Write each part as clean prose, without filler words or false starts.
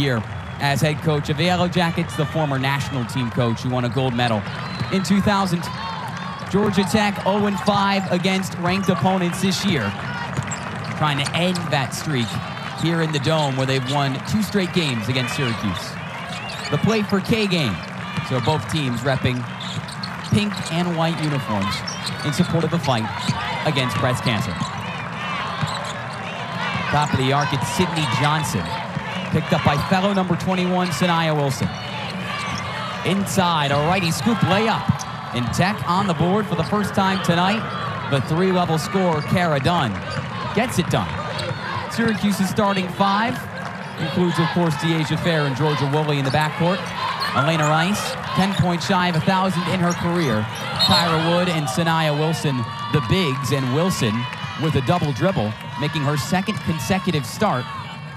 year as head coach of the Yellow Jackets, the former national team coach who won a gold medal in 2000. Georgia Tech 0-5 against ranked opponents this year, trying to end that streak here in the Dome where they've won 2 straight games against Syracuse. The Play for K game, so both teams repping pink and white uniforms in support of the fight against breast cancer. Top of the arc, it's Sydney Johnson, picked up by fellow number 21, Sanaya Wilson. Inside, a righty scoop layup. And Tech on the board for the first time tonight. The 3-level scorer, Kara Dunn, gets it done. Syracuse's starting 5 includes, of course, Dyaisha Fair and Georgia Woolley in the backcourt. Elena Rice, 10 points shy of 1,000 in her career. Tyra Wood and Sanaya Wilson, the bigs, and Wilson with a double dribble, making her 2nd consecutive start,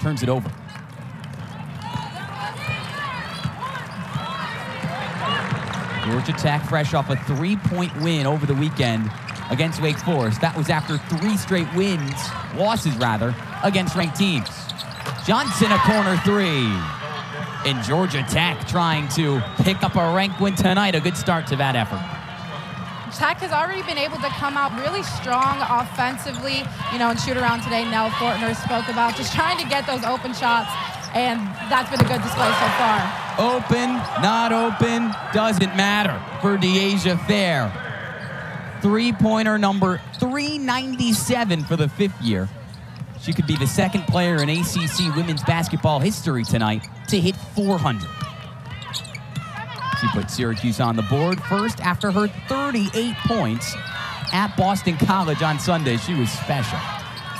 turns it over. Georgia Tech fresh off a 3-point win over the weekend against Wake Forest. That was after 3 straight losses against ranked teams. Johnson, a corner 3. And Georgia Tech trying to pick up a ranked win tonight. A good start to that effort. Tech has already been able to come out really strong offensively. In shoot-around today, Nell Fortner spoke about just trying to get those open shots, and that's been a good display so far. Open, not open, doesn't matter for Dyaisha Fair. 3-pointer number 397 for the 5th year. She could be the 2nd player in ACC women's basketball history tonight to hit 400. She put Syracuse on the board first after her 38 points at Boston College on Sunday. She was special.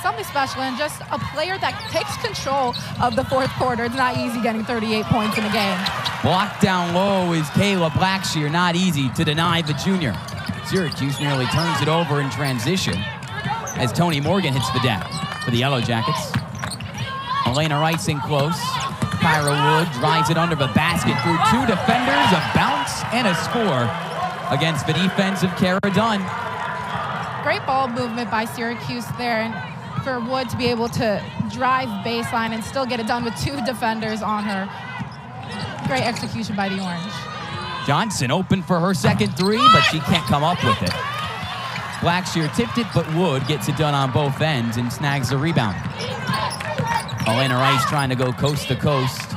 Something special, and just a player that takes control of the 4th quarter. It's not easy getting 38 points in a game. Blocked down low is Kayla Blackshear. Not easy to deny the junior. Syracuse nearly turns it over in transition as Tony Morgan hits the deck for the Yellow Jackets. Elena Rice in close. Kyra Wood drives it under the basket through 2 defenders, a bounce, and a score against the defense of Kara Dunn. Great ball movement by Syracuse there, and for Wood to be able to drive baseline and still get it done with 2 defenders on her. Great execution by the Orange. Johnson open for her 2nd 3, but she can't come up with it. Blackshear tipped it, but Wood gets it done on both ends and snags the rebound. Elena Rice trying to go coast to coast.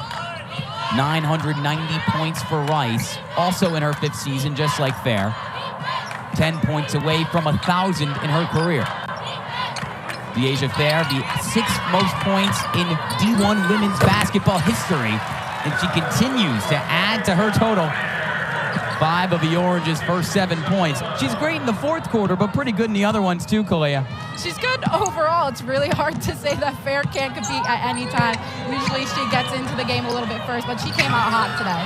990 points for Rice, also in her 5th season, just like Fair. 10 points away from 1,000 in her career. Dyaisha Fair, the 6th most points in D1 women's basketball history, and she continues to add to her total. 5 of the Orange's first 7 points. She's great in the 4th quarter, but pretty good in the other ones too, Kalea. She's good overall. It's really hard to say that Fair can't compete at any time. Usually she gets into the game a little bit first, but she came out hot today.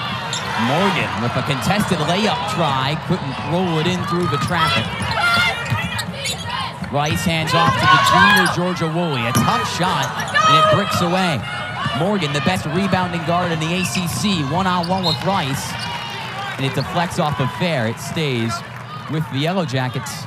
Morgan with a contested layup try, couldn't roll it in through the traffic. Rice hands off to the junior Georgia Woolley. A tough shot, and it bricks away. Morgan, the best rebounding guard in the ACC, one-on-one with Rice. And it deflects off of Fair. It stays with the Yellow Jackets.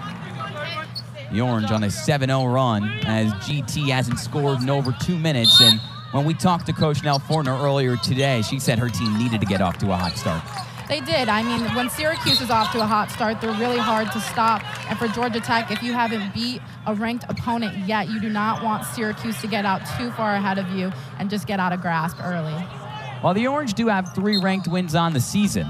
The Orange on a 7-0 run as GT hasn't scored in over 2 minutes. And when we talked to Coach Nell Fortner earlier today, she said her team needed to get off to a hot start. They did. I mean, when Syracuse is off to a hot start, they're really hard to stop. And for Georgia Tech, if you haven't beat a ranked opponent yet, you do not want Syracuse to get out too far ahead of you and just get out of grasp early. While the Orange do have 3 ranked wins on the season,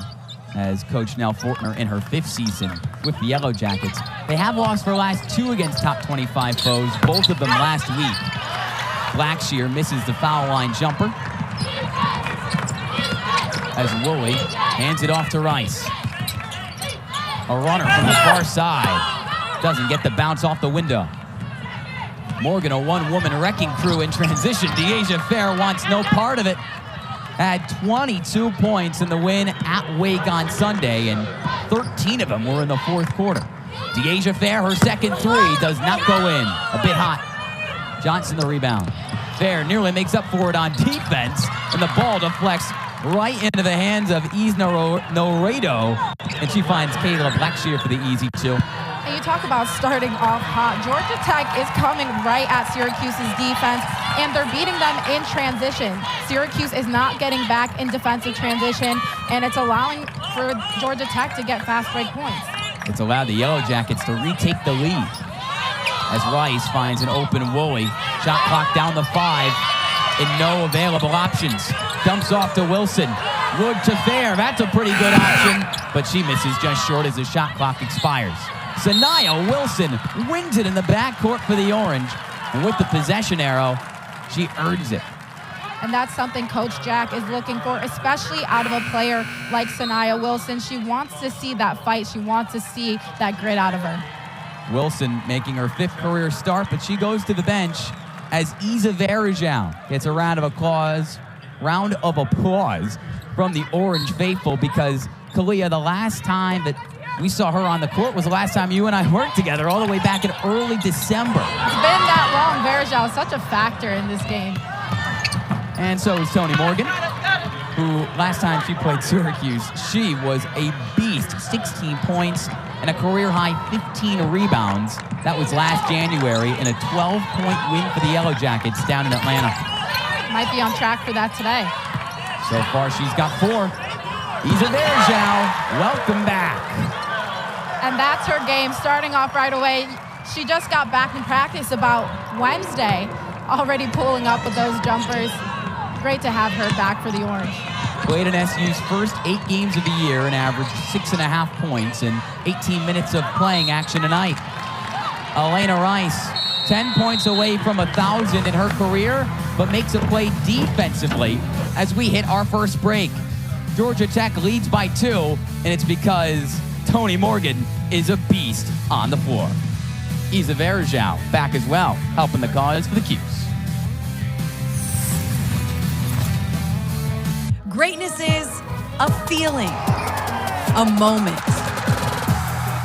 as Coach Nell Fortner in her 5th season with the Yellow Jackets, they have lost their last 2 against top 25 foes, both of them last week. Blackshear misses the foul line jumper as Woolley hands it off to Rice. A runner from the far side. Doesn't get the bounce off the window. Morgan, a one-woman wrecking crew in transition. Dyaisha Fair wants no part of it. Had 22 points in the win at Wake on Sunday, and 13 of them were in the 4th quarter. Dyaisha Fair, her 2nd 3, does not go in. A bit hot. Johnson the rebound. Fair nearly makes up for it on defense, and the ball deflects right into the hands of Izabel Varejao, and she finds Kayla Blackshear for the easy 2. And you talk about starting off hot. Georgia Tech is coming right at Syracuse's defense. and they're beating them in transition. Syracuse is not getting back in defensive transition, and it's allowing for Georgia Tech to get fast break points. It's allowed the Yellow Jackets to retake the lead as Rice finds an open Woolley. Shot clock down to 5 and no available options. Dumps off to Wilson. Wood to Fair. That's a pretty good option, but she misses just short as the shot clock expires. Sanaya Wilson wins it in the backcourt for the Orange. And with the possession arrow, she earns it. And that's something Coach Jack is looking for, especially out of a player like Sanaya Wilson. She wants to see that fight. She wants to see that grit out of her. Wilson making her 5th career start, but she goes to the bench as Izabel Varejao gets a round of applause from the Orange faithful, because Kalia, the last time that we saw her on the court was the last time you and I worked together, all the way back in early December. It's been that long. Varejao is such a factor in this game. And so is Toni Morgan, who last time she played Syracuse, she was a beast. 16 points and a career-high 15 rebounds. That was last January in a 12-point win for the Yellow Jackets down in Atlanta. Might be on track for that today. So far, she's got 4. Izabel Varejao, welcome back. And that's her game, starting off right away. She just got back in practice about Wednesday, already pulling up with those jumpers. Great to have her back for the Orange. Played in SU's first 8 games of the year and averaged 6.5 points in 18 minutes of playing action tonight. Elena Rice, 10 points away from 1,000 in her career, but makes a play defensively as we hit our first break. Georgia Tech leads by 2, and it's because Toni Morgan is a beast on the floor. Izabel Varejao back as well, helping the cause for the Cuse. Greatness is a feeling, a moment,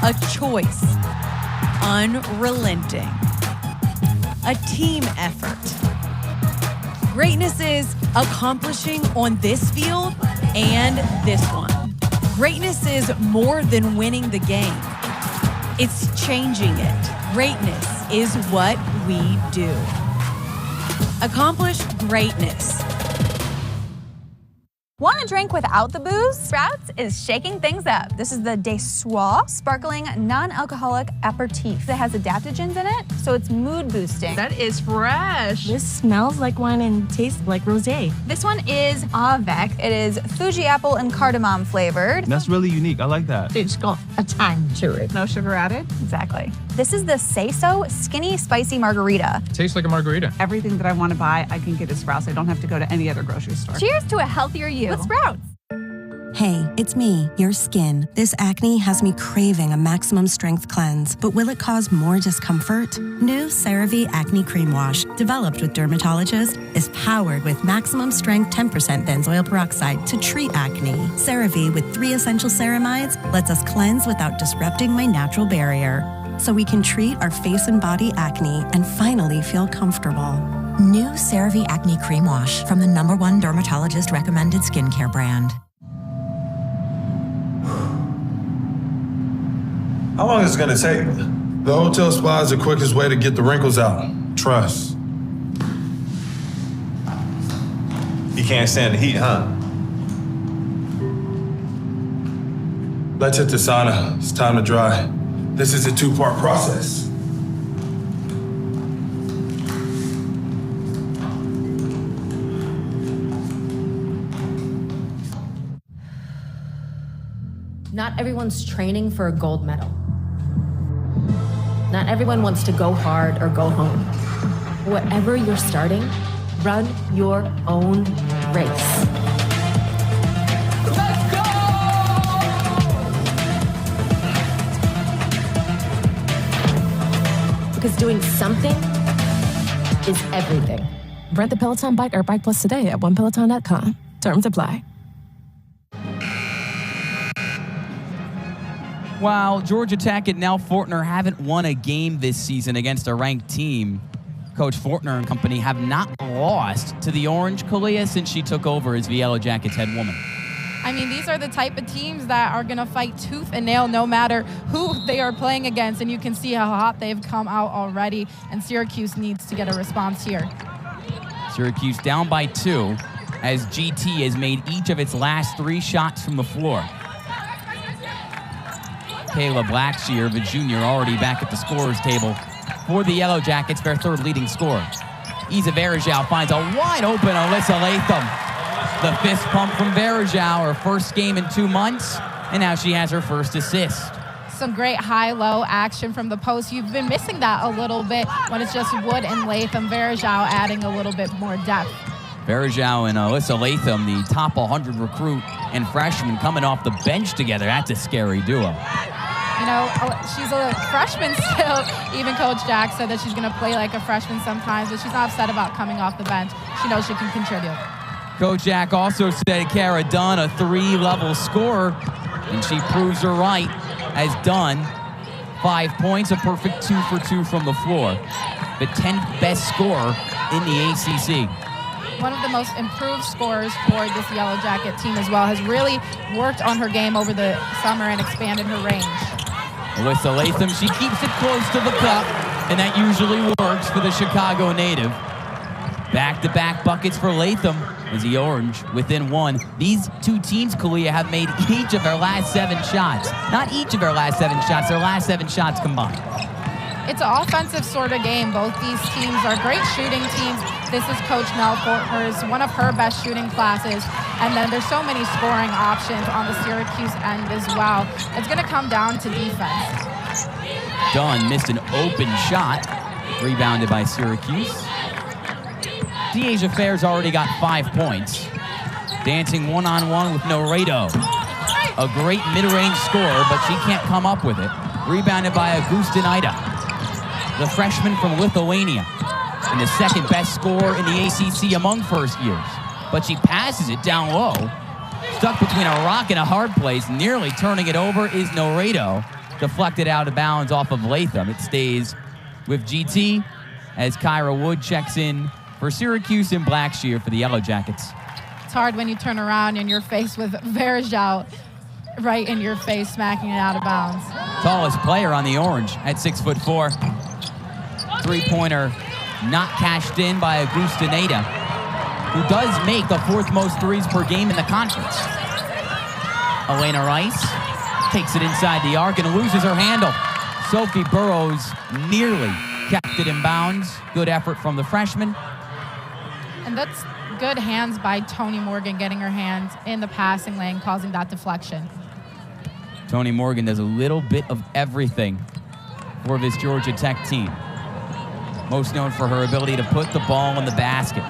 a choice, unrelenting, a team effort. Greatness is accomplishing on this field and this one. Greatness is more than winning the game. It's changing it. Greatness is what we do. Accomplish greatness. Want a drink without the booze? Sprouts is shaking things up. This is the Dyaisha sparkling non-alcoholic aperitif that has adaptogens in it, so it's mood boosting. That is fresh. This smells like wine and tastes like rosé. This one is avec. It is Fuji apple and cardamom flavored. That's really unique. I like that. It's got a tang to it. No sugar added? Exactly. This is the Say So Skinny Spicy Margarita. Tastes like a margarita. Everything that I want to buy, I can get at Sprouts. I don't have to go to any other grocery store. Cheers to a healthier you with Sprouts. Hey, it's me, your skin. This acne has me craving a maximum strength cleanse, but will it cause more discomfort? New CeraVe Acne Cream Wash, developed with dermatologists, is powered with maximum strength 10% benzoyl peroxide to treat acne. CeraVe with 3 essential ceramides lets us cleanse without disrupting my natural barrier, so we can treat our face and body acne and finally feel comfortable. New CeraVe Acne Cream Wash from the #1 dermatologist recommended skincare brand. How long is it gonna take? The hotel spa is the quickest way to get the wrinkles out. Trust. You can't stand the heat, huh? Let's hit the sauna. It's time to dry. This is a 2-part process. Not everyone's training for a gold medal. Not everyone wants to go hard or go home. Whatever you're starting, run your own race. Let's go! Because doing something is everything. Rent the Peloton Bike or Bike Plus today at onepeloton.com. Terms apply. While Georgia Tech and Nell Fortner haven't won a game this season against a ranked team, Coach Fortner and company have not lost to the Orange Kalia since she took over as the Yellow Jackets head woman. I mean, these are the type of teams that are going to fight tooth and nail no matter who they are playing against, and you can see how hot they've come out already, and Syracuse needs to get a response here. Syracuse down by 2 as GT has made each of its last 3 shots from the floor. Kayla Blackshear, the junior, already back at the scorer's table for the Yellow Jackets, their 3rd leading scorer. Izabel Varejao finds a wide open Alyssa Latham. The fist pump from Varejao, her first game in 2 months, and now she has her first assist. Some great high-low action from the post. You've been missing that a little bit when it's just Wood and Latham. Varejao adding a little bit more depth. Varejao and Alyssa Latham, the top 100 recruit and freshman, coming off the bench together. That's a scary duo. You know, she's a freshman still. Even Coach Jack said that she's going to play like a freshman sometimes, but she's not upset about coming off the bench. She knows she can contribute. Coach Jack also said Kara Dunn, a 3-level scorer, and she proves her right as Dunn. 5 points, a perfect 2 for 2 from the floor. The 10th best scorer in the ACC. One of the most improved scorers for this Yellow Jacket team as well, has really worked on her game over the summer and expanded her range. Alyssa Latham, she keeps it close to the cup, and that usually works for the Chicago native. Back-to-back buckets for Latham as the Orange within 1. These 2 teams, Kalia, have made each of their last 7 shots. Not each of their last 7 shots, their last 7 shots combined. It's an offensive sort of game. Both these teams are great shooting teams. This is Coach Nell Fortner's one of her best shooting classes. And then there's so many scoring options on the Syracuse end as well. It's going to come down to defense. Dunn missed an open shot, rebounded by Syracuse. Dyaisha Fair's already got 5 points. Dancing one-on-one with Noredo. A great mid-range scorer, but she can't come up with it. Rebounded by Augustinaida, the freshman from Lithuania, and the 2nd best scorer in the ACC among first years. But she passes it down low. Stuck between a rock and a hard place, nearly turning it over is Noredo. Deflected out of bounds off of Latham. It stays with GT as Kyra Wood checks in for Syracuse and Blackshear for the Yellow Jackets. It's hard when you turn around and you're faced with Varejao right in your face, smacking it out of bounds. Tallest player on the Orange at 6'4". 3-pointer not cashed in by Augustinaida, who does make the 4th most threes per game in the conference. Elena Rice takes it inside the arc and loses her handle. Sophie Burrows nearly kept it in bounds. Good effort from the freshman. And that's good hands by Toni Morgan, getting her hands in the passing lane, causing that deflection. Toni Morgan does a little bit of everything for this Georgia Tech team. Most known for her ability to put the ball in the basket.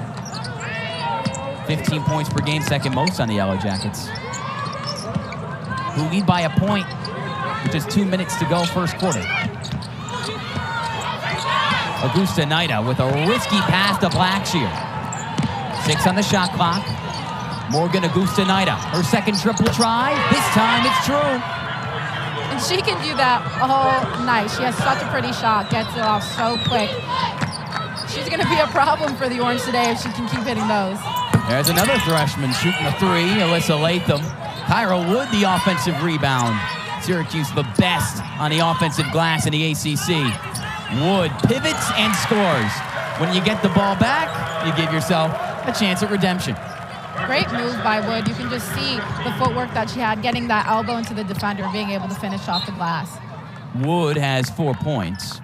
15 points per game, 2nd most on the Yellow Jackets, who lead by a point with just 2 minutes to go first quarter. Augustinaida with a risky pass to Blackshear. 6 on the shot clock. Morgan Augustinaida, her 2nd triple try. This time it's true. And she can do that all night. She has such a pretty shot, gets it off so quick. She's going to be a problem for the Orange today if she can keep hitting those. There's another freshman shooting a 3, Alyssa Latham. Kyra Wood, the offensive rebound. Syracuse, the best on the offensive glass in the ACC. Wood pivots and scores. When you get the ball back, you give yourself a chance at redemption. Great move by Wood. You can just see the footwork that she had, getting that elbow into the defender and being able to finish off the glass. Wood has 4 points.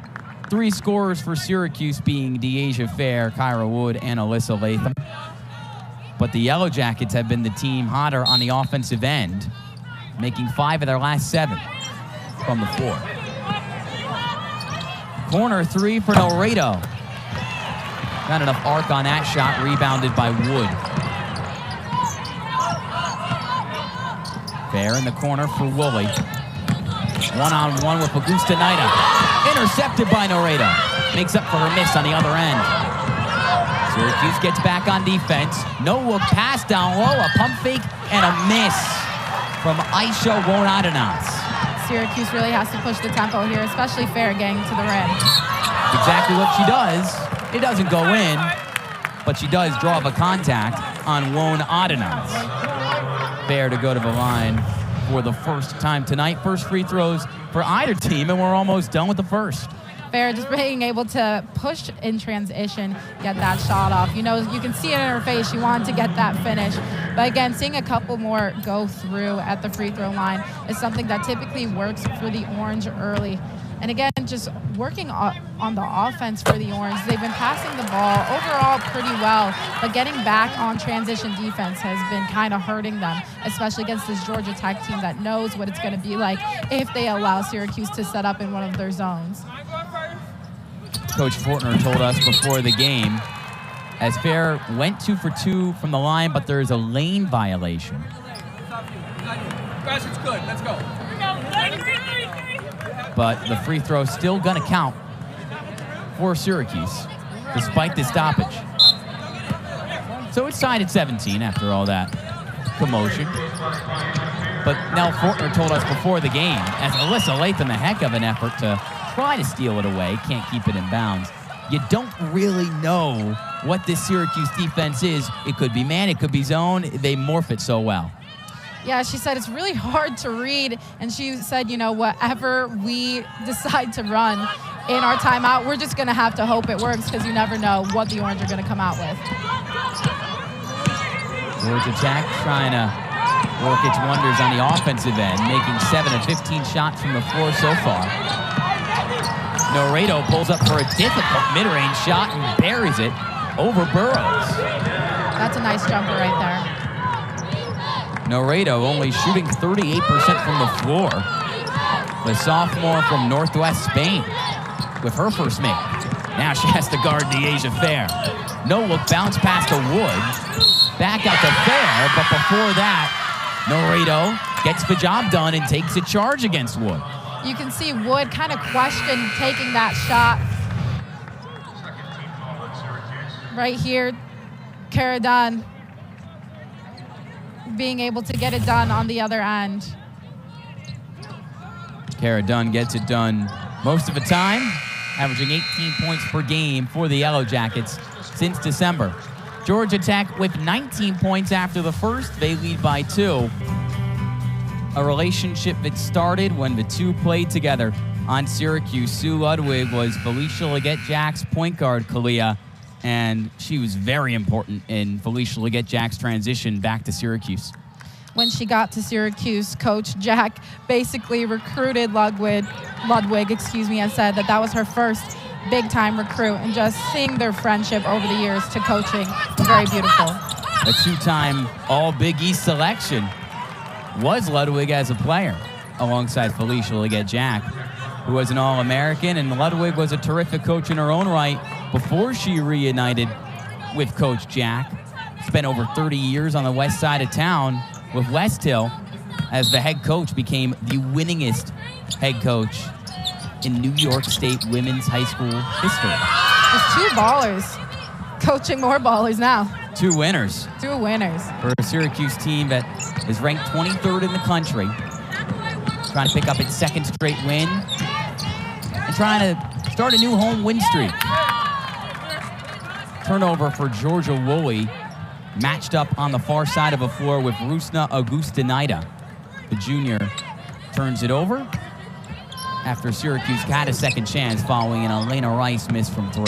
3 scorers for Syracuse being Dyaisha Fair, Kyra Wood, and Alyssa Latham. But the Yellow Jackets have been the team hotter on the offensive end, making 5 of their last 7 from the floor. Corner 3 for Noredo. Not enough arc on that shot, rebounded by Wood. Fair in the corner for Woolley. One-on-one with Augustinaida. Intercepted by Noredo. Makes up for her miss on the other end. Syracuse gets back on defense. No look pass down low, a pump fake, and a miss from Aisha Wonadenas. Syracuse really has to push the tempo here, especially Fair getting to the rim. Exactly what she does. It doesn't go in, but she does draw the contact on Wonadenas. Fair to go to the line for the first time tonight. First free throws for either team, and we're almost done with the first. Fair just being able to push in transition, get that shot off. You know, you can see it in her face. She wanted to get that finish. But again, seeing a couple more go through at the free throw line is something that typically works for the Orange early. And again, just working on the offense for the Orange. They've been passing the ball overall pretty well, but getting back on transition defense has been kind of hurting them, especially against this Georgia Tech team that knows what it's going to be like if they allow Syracuse to set up in one of their zones. Coach Fortner told us before the game, as Fair went 2 for 2 from the line, but there's a lane violation. Guys, it's good. Let's go. But the free throw still going to count for Syracuse, despite the stoppage. So it's tied at 17 after all that commotion. But Nell Fortner told us before the game, as Alyssa Latham, a heck of an effort to try to steal it away, can't keep it in bounds. You don't really know what this Syracuse defense is. It could be man, it could be zone. They morph it so well. Yeah, she said it's really hard to read, and she said, you know, whatever we decide to run in our timeout, we're just going to have to hope it works because you never know what the Orange are going to come out with. Georgia Tech trying to work its wonders on the offensive end, making 7 of 15 shots from the floor so far. Noredo pulls up for a difficult mid-range shot and buries it over Burrows. That's a nice jumper right there. Noredo only shooting 38% from the floor. The sophomore from Northwest Spain with her first make. Now she has to guard Dyaisha Fair. No look bounce pass to Wood. Back out to Fair, but before that, Noredo gets the job done and takes a charge against Wood. You can see Wood kind of question taking that shot. Right here, Cara Dunn being able to get it done on the other end. Cara Dunn gets it done most of the time, averaging 18 points per game for the Yellow Jackets since December. Georgia Tech with 19 points after the first. They lead by 2. A relationship that started when the two played together on Syracuse. Sue Ludwig was Felicia Leggett-Jack's point guard, Kalia, and she was very important in Felicia Leggett-Jack's transition back to Syracuse. When she got to Syracuse, Coach Jack basically recruited Ludwig, and said that was her first big-time recruit, and just seeing their friendship over the years to coaching, very beautiful. A 2-time All-Big East selection was Ludwig as a player, alongside Felicia Leggett-Jack, who was an All-American, and Ludwig was a terrific coach in her own right before she reunited with Coach Jack. Spent over 30 years on the west side of town with West Hill as the head coach, became the winningest head coach in New York State women's high school history. There's 2 ballers coaching more ballers now. 2 winners. 2 winners. For a Syracuse team that is ranked 23rd in the country, trying to pick up its 2nd straight win, and trying to start a new home win streak. Turnover for Georgia Woolley, matched up on the far side of the floor with Rusna Augustinaida. The junior turns it over after Syracuse had a second chance following an Elena Rice miss from 3.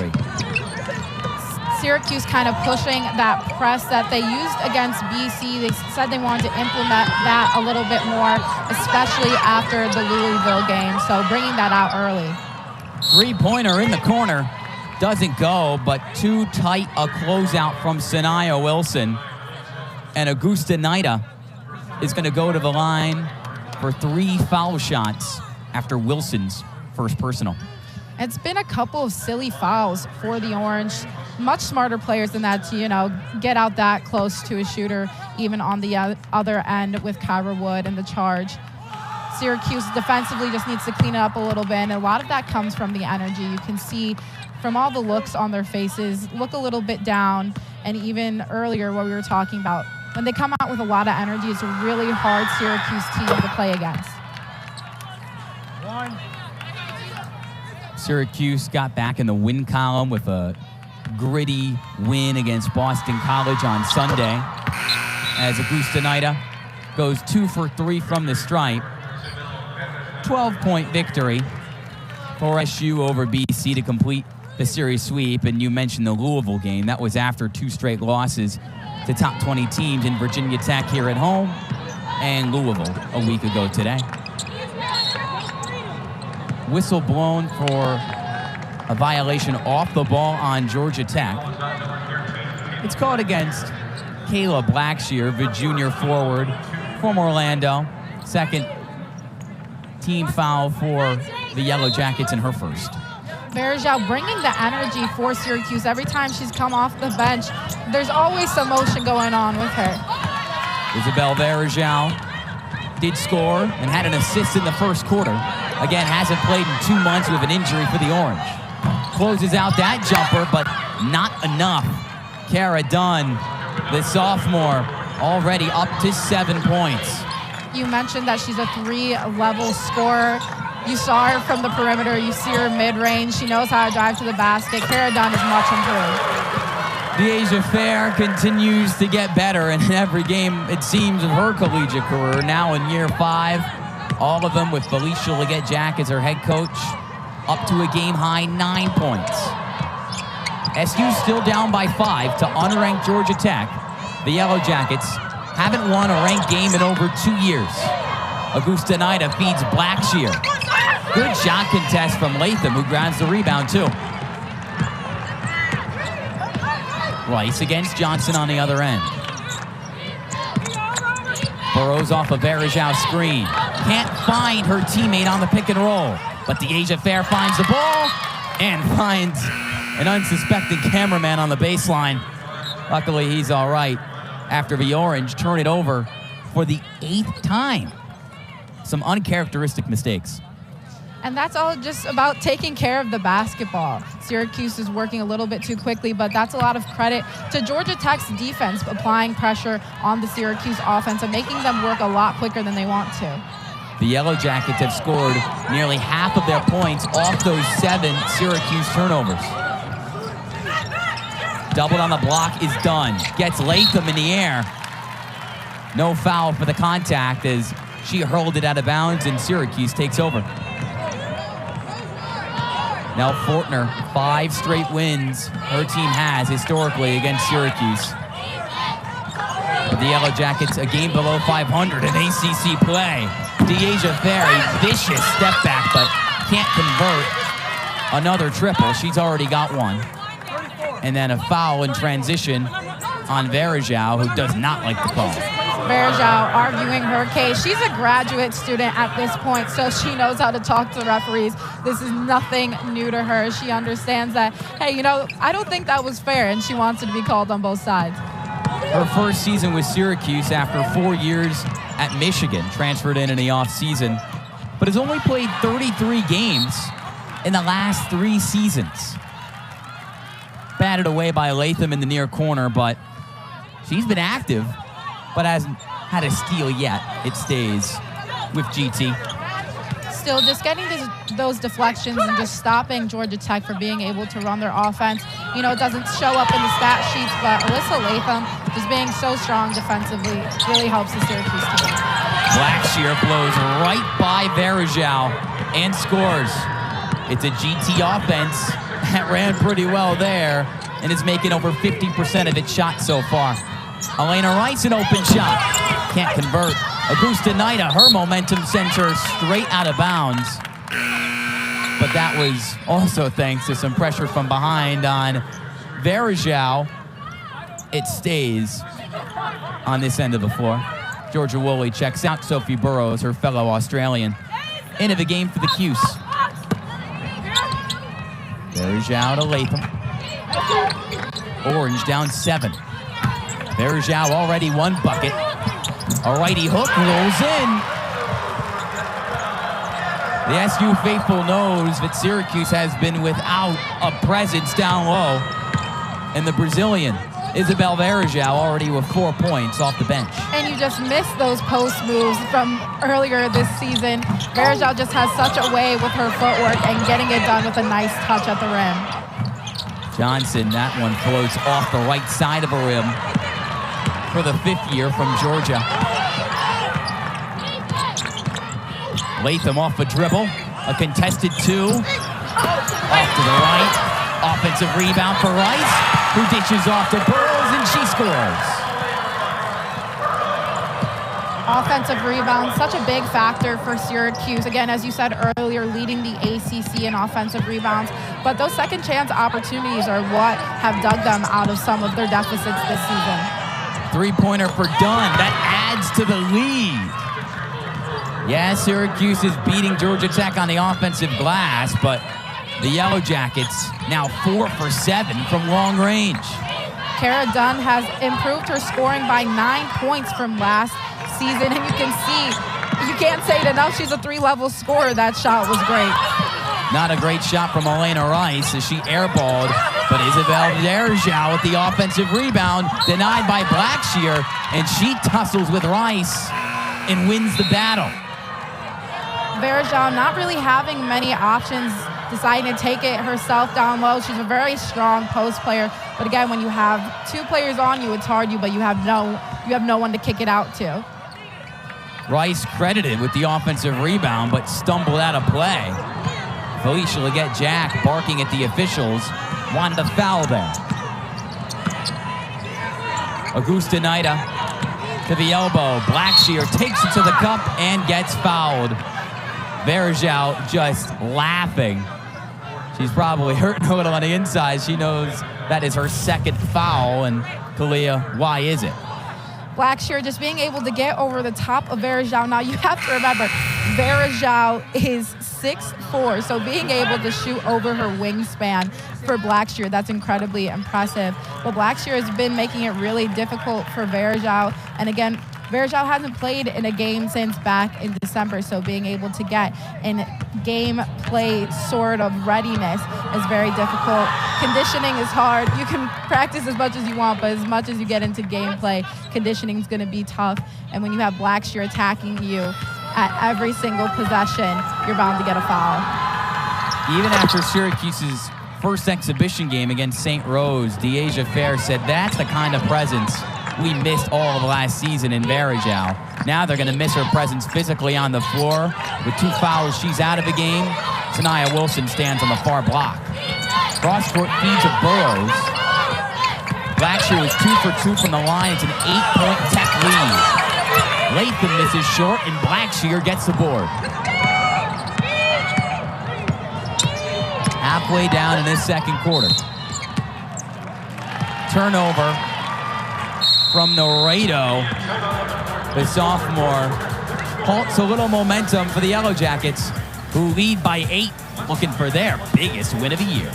Syracuse kind of pushing that press that they used against BC. They said they wanted to implement that a little bit more, especially after the Louisville game, so bringing that out early. 3-pointer in the corner. Doesn't go, but too tight a closeout from Sanaya Wilson. And Augustinaida is going to go to the line for 3 foul shots after Wilson's first personal. It's been a couple of silly fouls for the Orange. Much smarter players than that to, get out that close to a shooter, even on the other end with Kyra Wood and the charge. Syracuse defensively just needs to clean it up a little bit, and a lot of that comes from the energy. You can see from all the looks on their faces, look a little bit down, and even earlier what we were talking about, when they come out with a lot of energy, it's a really hard Syracuse team to play against. Syracuse got back in the win column with a gritty win against Boston College on Sunday, as Augustinaida goes 2 for 3 from the stripe. 12-point victory for SU over BC. ACC to complete the series sweep. And you mentioned the Louisville game. That was after 2 straight losses to top 20 teams in Virginia Tech here at home and Louisville a week ago today. Whistle blown for a violation off the ball on Georgia Tech. It's called against Kayla Blackshear, the junior forward from Orlando. Second team foul for the Yellow Jackets in her first. Varejao bringing the energy for Syracuse. Every time she's come off the bench, there's always some motion going on with her. Izabel Varejao did score and had an assist in the first quarter. Again, hasn't played in 2 months with an injury for the Orange. Closes out that jumper, but not enough. Kara Dunn, the sophomore, already up to 7 points. You mentioned that she's a 3-level scorer. You saw her from the perimeter. You see her mid-range. She knows how to drive to the basket. Kara Dunn is much improved. Dyaisha Fair continues to get better in every game, it seems, of her collegiate career. Now in year 5, all of them with Felicia Leggett-Jack as her head coach, up to a game-high 9 points. SU still down by 5 to unranked Georgia Tech. The Yellow Jackets haven't won a ranked game in over 2 years. Augusta Nida feeds Blackshear. Good shot contest from Latham, who grabs the rebound, too. Rice against Johnson on the other end. Burrows off a Varejao screen. Can't find her teammate on the pick and roll. But Dyaisha Fair finds the ball and finds an unsuspecting cameraman on the baseline. Luckily, he's all right. After the Orange turn it over for the 8th time. Some uncharacteristic mistakes. And that's all just about taking care of the basketball. Syracuse is working a little bit too quickly, but that's a lot of credit to Georgia Tech's defense, applying pressure on the Syracuse offense and making them work a lot quicker than they want to. The Yellow Jackets have scored nearly half of their points off those 7 Syracuse turnovers. Doubled on the block is done. Gets Latham in the air. No foul for the contact as she hurled it out of bounds and Syracuse takes over. Now Fortner, 5 straight wins her team has historically against Syracuse. The Yellow Jackets a game below 500 in ACC play. Dyaisha Fair, a vicious step back, but can't convert another triple. She's already got one. And then a foul in transition on Varejao, who does not like the call. Varejao arguing her case. She's a graduate student at this point, so she knows how to talk to referees. This is nothing new to her. She understands that, hey, you know, I don't think that was fair, and she wants it to be called on both sides. Her first season with Syracuse after 4 years at Michigan, transferred in the offseason, but has only played 33 games in the last 3 seasons. Batted away by Latham in the near corner, but she's been active, but hasn't had a steal yet. It stays with GT. Still just getting those deflections and just stopping Georgia Tech for being able to run their offense. You know, it doesn't show up in the stat sheets, but Alyssa Latham just being so strong defensively really helps the Syracuse team. Blackshear blows right by Varejao and scores. It's a GT offense that ran pretty well there and is making over 50% of its shots so far. Elena Rice, an open shot. Can't convert. Augusta Nida, her momentum sends her straight out of bounds. But that was also thanks to some pressure from behind on Varejao. It stays on this end of the floor. Georgia Woolley checks out Sophie Burrows, her fellow Australian. Into the game for the Cuse. Varejao to Latham. Orange down 7. Varejao already 1 bucket. A righty hook rolls in. The SU faithful knows that Syracuse has been without a presence down low. And the Brazilian, Izabel Varejao, already with 4 points off the bench. And you just miss those post moves from earlier this season. Varejao just has such a way with her footwork and getting it done with a nice touch at the rim. Johnson, that one floats off the right side of the rim for the 5th year from Georgia. Latham off a dribble, a contested 2. Off to the right. Offensive rebound for Rice, who dishes off to Burrows, and she scores. Offensive rebound, such a big factor for Syracuse. Again, as you said earlier, leading the ACC in offensive rebounds. But those second chance opportunities are what have dug them out of some of their deficits this season. Three-pointer for Dunn. That adds to the lead. Yeah, Syracuse is beating Georgia Tech on the offensive glass, but the Yellow Jackets now 4 for 7 from long range. Kara Dunn has improved her scoring by 9 points from last season, and you can see, you can't say it enough, she's a 3-level scorer. That shot was great. Not a great shot from Elena Rice as she airballed, but Izabel Varejao with the offensive rebound, denied by Blackshear, and she tussles with Rice and wins the battle. Varejao not really having many options, deciding to take it herself down low. She's a very strong post player, but again, when you have 2 players on you, it's hard, but you have no one to kick it out to. Rice credited with the offensive rebound, but stumbled out of play. Felicia Leggett-Jack barking at the officials, wanted a foul there. Augusta Nida to the elbow. Blackshear takes it to the cup and gets fouled. Varejao just laughing. She's probably hurting a little on the inside. She knows that is her second foul, and Kalia, why is it? Blackshear just being able to get over the top of Varejao. Now, you have to remember, Varejao is 6'4", so being able to shoot over her wingspan for Blackshear, that's incredibly impressive. But Blackshear has been making it really difficult for Varejao. And again, Varejao hasn't played in a game since back in December, so being able to get in game play sort of readiness is very difficult. Conditioning is hard. You can practice as much as you want, but as much as you get into gameplay, conditioning is going to be tough. And when you have Blackshear attacking you at every single possession, you're bound to get a foul. Even after Syracuse's first exhibition game against St. Rose, Dyaisha Fair said that's the kind of presence we missed all of last season in Varejao. Now they're going to miss her presence physically on the floor. With 2 fouls, she's out of the game. Sanaya Wilson stands on the far block. Cross-court feed to Burrows. Blackshear was 2 for 2 from the line. It's an 8-point Tech lead. Latham misses short, and Blackshear gets the board. Halfway down in this second quarter. Turnover from Laredo. The sophomore halts a little momentum for the Yellow Jackets, who lead by 8, looking for their biggest win of the year.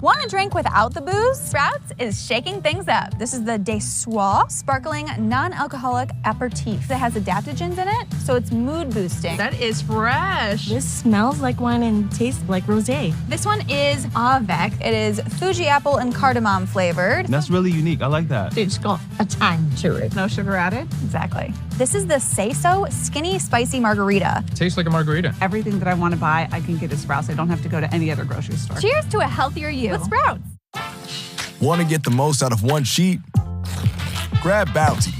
Want a drink without the booze? Sprouts is shaking things up. This is the Dyaisha Sparkling Non-Alcoholic Aperitif. It has adaptogens in it, so it's mood boosting. That is fresh. This smells like wine and tastes like rosé. This one is Avec. It is Fuji apple and cardamom flavored. That's really unique. I like that. It's got a tang to it. No sugar added. Exactly. This is the Say So Skinny Spicy Margarita. Tastes like a margarita. Everything that I want to buy, I can get at Sprouts. I don't have to go to any other grocery store. Cheers to a healthier you with Sprouts. Want to get the most out of one sheet? Grab Bounty.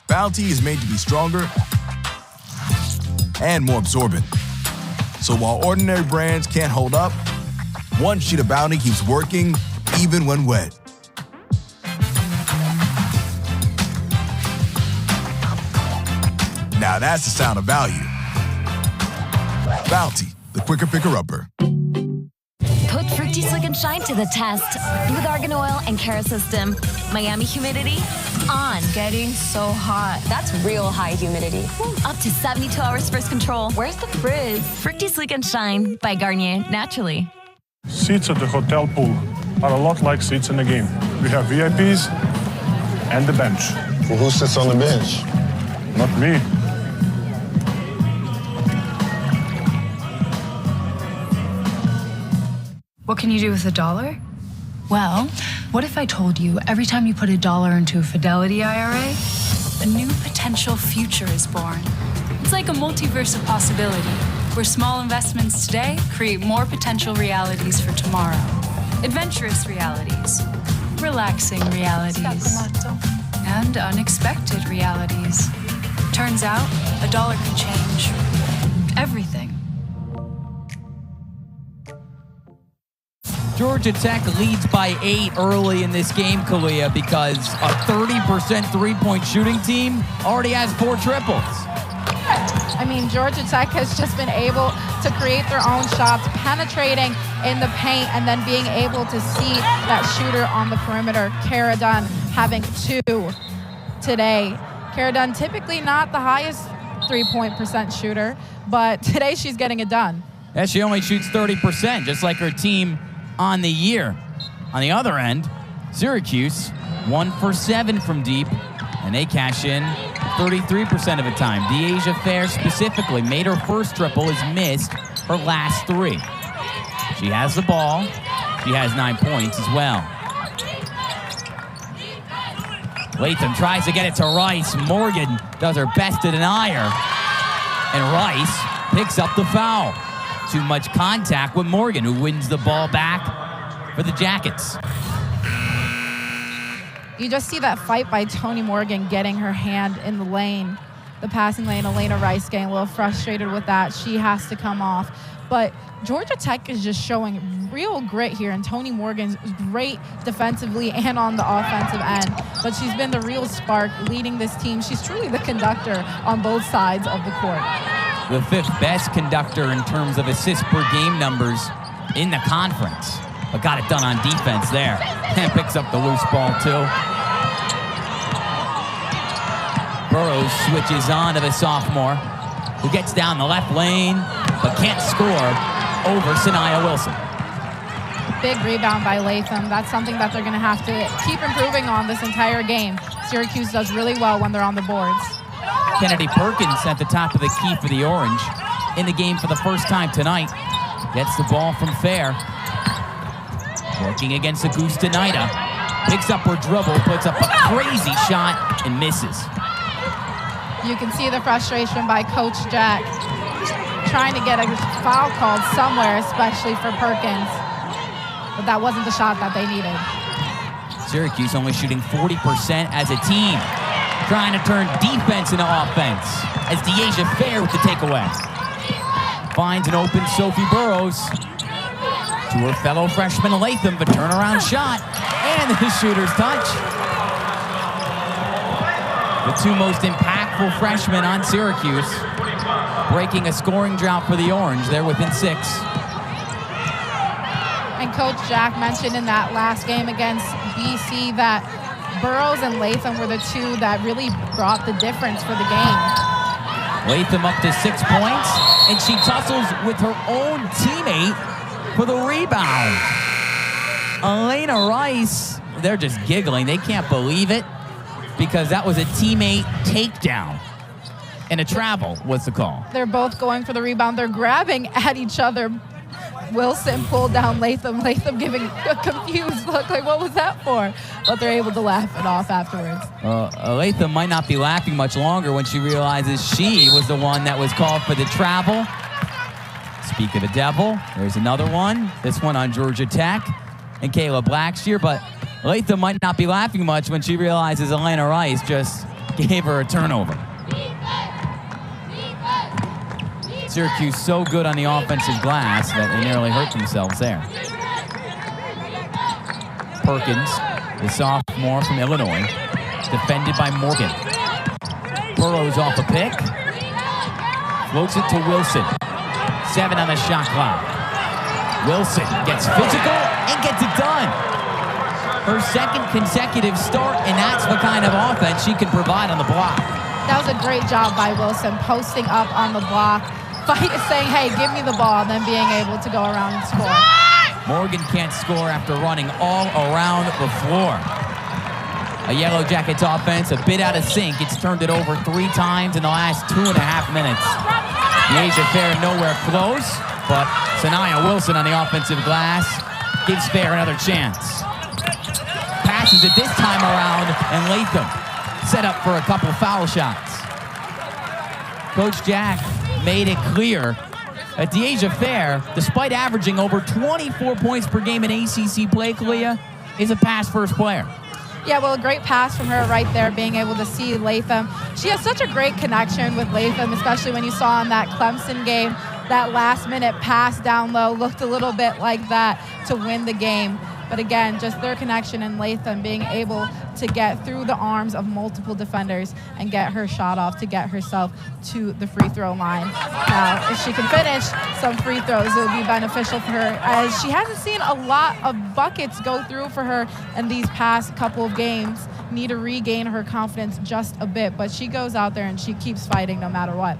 Bounty is made to be stronger and more absorbent. So while ordinary brands can't hold up, one sheet of Bounty keeps working even when wet. Now that's the sound of value. Bounty, the quicker picker-upper. Put Fructy Slick and Shine to the test with Argan Oil and Cara System. Miami humidity on. Getting so hot. That's real high humidity. Up to 72 hours first control. Where's the frizz? Fructy Slick and Shine by Garnier Naturally. Seats at the hotel pool are a lot like seats in the game. We have VIPs and the bench. Well, who sits on the bench? Not me. What can you do with $1? Well, what if I told you every time you put $1 into a Fidelity IRA, a new potential future is born? It's like a multiverse of possibility, where small investments today create more potential realities for tomorrow. Adventurous realities, relaxing realities, and unexpected realities. Turns out, $1 can change everything. Georgia Tech leads by 8 early in this game, Kalia, because a 30% three-point shooting team already has 4 triples. I mean, Georgia Tech has just been able to create their own shots, penetrating in the paint, and then being able to see that shooter on the perimeter. Cara Dunn having 2 today. Cara Dunn, typically not the highest three-point percent shooter, but today she's getting it done. Yeah, she only shoots 30%, just like her team on the year. On the other end, Syracuse, 1 for 7 from deep, and they cash in 33% of the time. Dyaisha Fair specifically made her first triple, has missed her last 3. She has the ball. She has 9 points as well. Latham tries to get it to Rice. Morgan does her best to deny her. And Rice picks up the foul. Too much contact with Morgan, who wins the ball back for the Jackets. You just see that fight by Toni Morgan getting her hand in the lane, the passing lane. Elena Rice getting a little frustrated with that. She has to come off. But Georgia Tech is just showing real grit here, and Toni Morgan's great defensively and on the offensive end. But she's been the real spark leading this team. She's truly the conductor on both sides of the court. The 5th best conductor in terms of assists per game numbers in the conference. But got it done on defense there. And picks up the loose ball, too. Burrows switches on to the sophomore, who gets down the left lane, but can't score over Sanaya Wilson. Big rebound by Latham. That's something that they're going to have to keep improving on this entire game. Syracuse does really well when they're on the boards. Kennedy Perkins at the top of the key for the Orange. In the game for the first time tonight. Gets the ball from Fair. Working against Augusta Nida. Picks up her dribble, puts up a crazy shot, and misses. You can see the frustration by Coach Jack, trying to get a foul called somewhere, especially for Perkins. But that wasn't the shot that they needed. Syracuse only shooting 40% as a team. Trying to turn defense into offense, as Dyaisha Fair with the takeaway. Finds an open Sophie Burrows to her fellow freshman Latham, but turnaround shot, and the shooter's touch. The 2 most impactful freshmen on Syracuse, breaking a scoring drought for the Orange. They're within 6. And Coach Jack mentioned in that last game against BC that Burrows and Latham were the 2 that really brought the difference for the game. Latham up to 6 points, and she tussles with her own teammate for the rebound. Elena Rice, they're just giggling. They can't believe it because that was a teammate takedown. And a travel was the call. They're both going for the rebound. They're grabbing at each other. Wilson pulled down Latham. Latham giving a confused look like, what was that for? But they're able to laugh it off afterwards. Latham might not be laughing much longer when she realizes she was the one that was called for the travel. Speak of the devil, there's another one. This one on Georgia Tech and Kayla Blackshear. But Latham might not be laughing much when she realizes Elena Rice just gave her a turnover. Syracuse so good on the offensive glass that they nearly hurt themselves there. Perkins, the sophomore from Illinois, defended by Morgan. Burrows off a pick. Floats it to Wilson. 7 on the shot clock. Wilson gets physical and gets it done. Her 2nd consecutive start, and that's the kind of offense she can provide on the block. That was a great job by Wilson, posting up on the block, saying, hey, give me the ball, and then being able to go around and score. Morgan can't score after running all around the floor. A Yellow Jackets offense, a bit out of sync. It's turned it over 3 times in the last 2.5 minutes. Dyaisha Fair nowhere close, but Sanaya Wilson on the offensive glass gives Fair another chance. Passes it this time around, and Latham set up for a couple foul shots. Coach Jack made it clear that Dyaisha Fair, despite averaging over 24 points per game in ACC play, Kalia, is a pass-first player. Yeah, well, a great pass from her right there, being able to see Latham. She has such a great connection with Latham, especially when you saw in that Clemson game, that last-minute pass down low looked a little bit like that to win the game. But again, just their connection and Latham being able to get through the arms of multiple defenders and get her shot off to get herself to the free throw line. Now, if she can finish some free throws, it would be beneficial for her, as she hasn't seen a lot of buckets go through for her in these past couple of games. Need to regain her confidence just a bit, but she goes out there and she keeps fighting no matter what.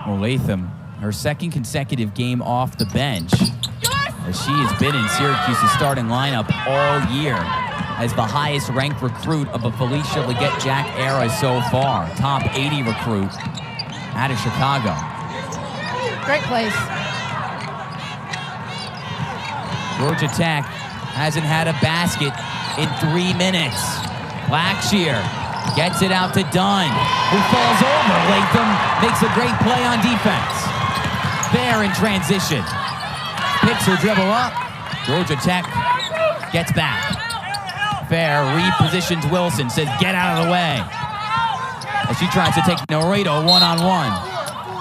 Well, Latham, her second consecutive game off the bench, as she has been in Syracuse's starting lineup all year as the highest ranked recruit of a Felicia Leggett-Jack era so far. Top 80 recruit out of Chicago. Great place. Georgia Tech hasn't had a basket in 3 minutes. Blackshear gets it out to Dunn, who falls over. Latham makes a great play on defense. Fair in transition. Picks her dribble up. Georgia Tech gets back. Fair repositions Wilson, says get out of the way. As she tries to take Noredo one-on-one.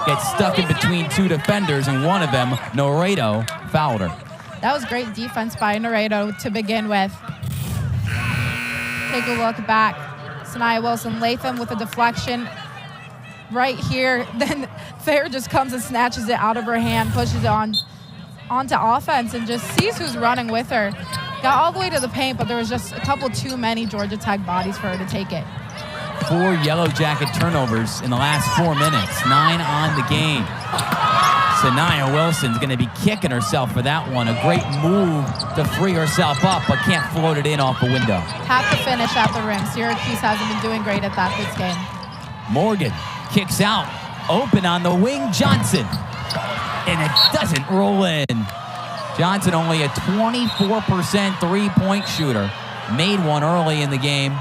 Gets stuck in between two defenders, and one of them, Noredo, fouled her. That was great defense by Noredo to begin with. Take a look back. Sanaya Wilson-Latham with a deflection right here. Then Fair just comes and snatches it out of her hand, pushes it onto offense, and just sees who's running with her. Got all the way to the paint, but there was just a couple too many Georgia Tech bodies for her to take it. 4 Yellow Jacket turnovers in the last 4 minutes. 9 on the game. Sanaya Wilson's going to be kicking herself for that one. A great move to free herself up, but can't float it in off the window. Have to finish at the rim. Syracuse hasn't been doing great at that this game. Morgan kicks out. Open on the wing, Johnson. And it doesn't roll in. Johnson only a 24% three-point shooter. Made one early in the game.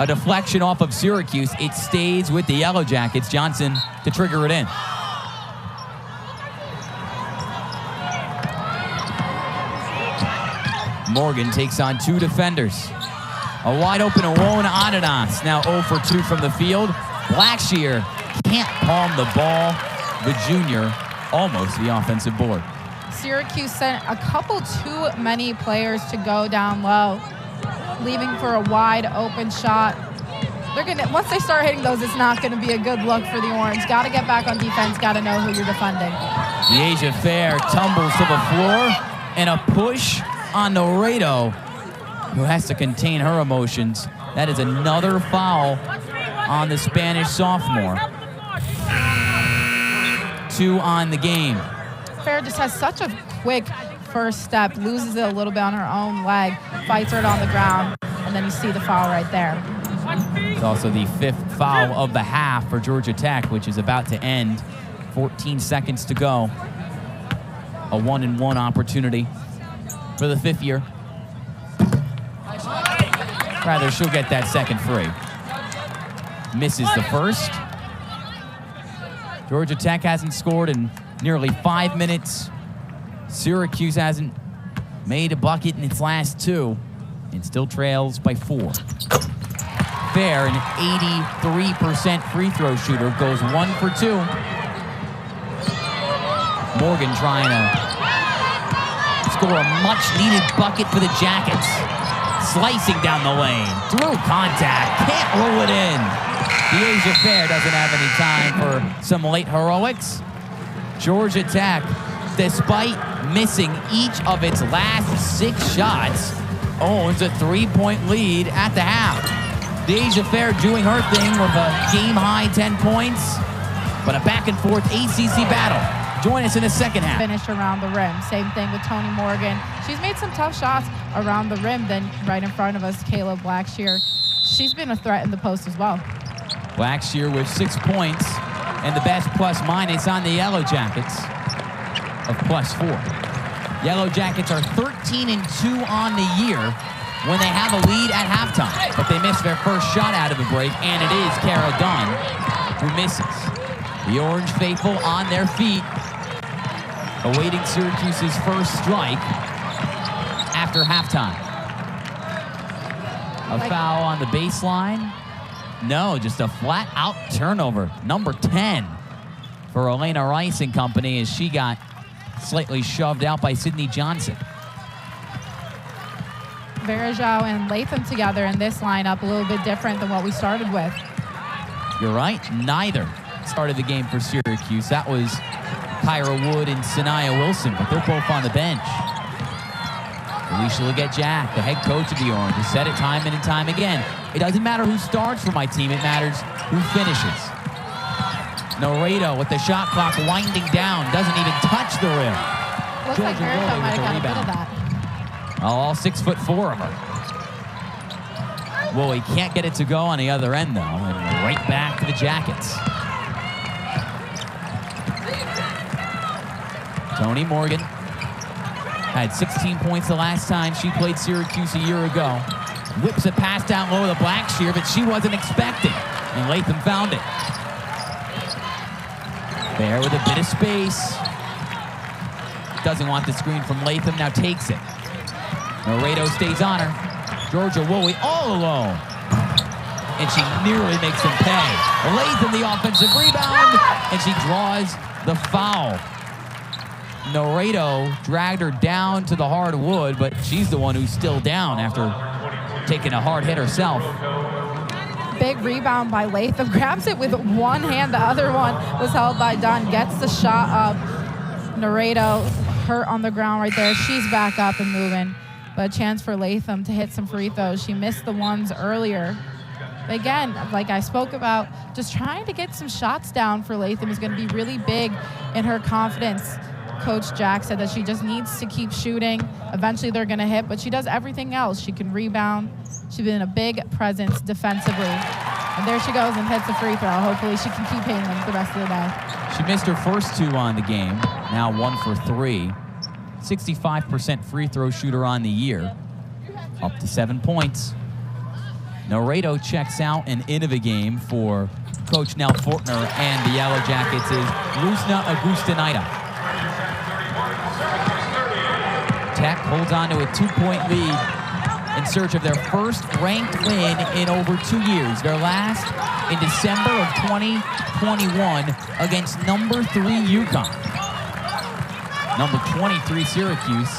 A deflection off of Syracuse. It stays with the Yellow Jackets. Johnson to trigger it in. Morgan takes on 2 defenders. A wide open Awona Ananas, now 0 for 2 from the field. Blackshear can't palm the ball. The junior almost the offensive board. Syracuse sent a couple too many players to go down low, leaving for a wide open shot. They're gonna, once they start hitting those, it's not gonna be a good look for the Orange. Gotta get back on defense, gotta know who you're defending. Dyaisha Fair tumbles to the floor, and a push on Noredo, who has to contain her emotions. That is another foul on the Spanish sophomore. 2 on the game. Fair just has such a quick first step, loses it a little bit on her own leg, fights her on the ground, and then you see the foul right there. It's also the 5th foul of the half for Georgia Tech, which is about to end. 14 seconds to go. A 1-and-1 opportunity for the 5th year. Rather, she'll get that second free. Misses the first. Georgia Tech hasn't scored in nearly 5 minutes. Syracuse hasn't made a bucket in its last 2 and still trails by 4. Fair, an 83% free throw shooter, goes 1 for 2. Morgan trying to score a much-needed bucket for the Jackets. Slicing down the lane, through contact, can't roll it in. Dyaisha Fair doesn't have any time for some late heroics. Georgia Tech, despite missing each of its last 6 shots, owns a 3-point lead at the half. Dyaisha Fair doing her thing with a game-high 10 points, but a back-and-forth ACC battle. Join us in the second half. Finish around the rim. Same thing with Toni Morgan. She's made some tough shots around the rim. Then right in front of us, Kayla Blackshear. She's been a threat in the post as well. Blackshear with 6 points and the best plus-minus on the Yellow Jackets of +4. Yellow Jackets are 13-2 on the year when they have a lead at halftime, but they missed their first shot out of the break, and it is Kara Dunn who misses. The Orange faithful on their feet, awaiting Syracuse's first strike after halftime. A foul on the baseline. No, just a flat-out turnover. Number 10 for Elena Rice and company as she got slightly shoved out by Sydney Johnson. Varejao and Latham together in this lineup, a little bit different than what we started with. You're right. Neither started the game for Syracuse. That was Kyra Wood and Sanaya Wilson, but they're both on the bench. Alyssa Latham, the head coach of the Orange, has said it time and time again. It doesn't matter who starts for my team. It matters who finishes. Noredo with the shot clock winding down. Doesn't even touch the rim. Looks like Varejao might have got a bit of that. All 6'4" of her. Well, he can't get it to go on the other end, though. And right back to the Jackets. Toni Morgan had 16 points the last time she played Syracuse a year ago. Whips a pass down low to Blackshear, but she wasn't expecting. And Latham found it. Fair with a bit of space. Doesn't want the screen from Latham, now takes it. Noredo stays on her. Georgia Woolley all alone. And she nearly makes him pay. Latham the offensive rebound, and she draws the foul. Noredo dragged her down to the hardwood, but she's the one who's still down after taking a hard hit herself. Big rebound by Latham. Grabs it with one hand. The other one was held by Dunn. Gets the shot up. Noredo hurt on the ground right there. She's back up and moving. But a chance for Latham to hit some free throws. She missed the ones earlier. But again, like I spoke about, just trying to get some shots down for Latham is going to be really big in her confidence. Coach Jack said that she just needs to keep shooting. Eventually they're going to hit, but she does everything else. She can rebound. She's been a big presence defensively. And there she goes and hits a free throw. Hopefully she can keep hitting them the rest of the day. She missed her first two on the game, now 1 for 3. 65% free throw shooter on the year, up to 7 points. Noredo checks out, and into the game for Coach Nell Fortner and the Yellow Jackets is Rusna Agustinaita. Tech holds on to a 2-point lead in search of their first ranked win in over 2 years. Their last in December of 2021 against number 3 UConn. Number 23 Syracuse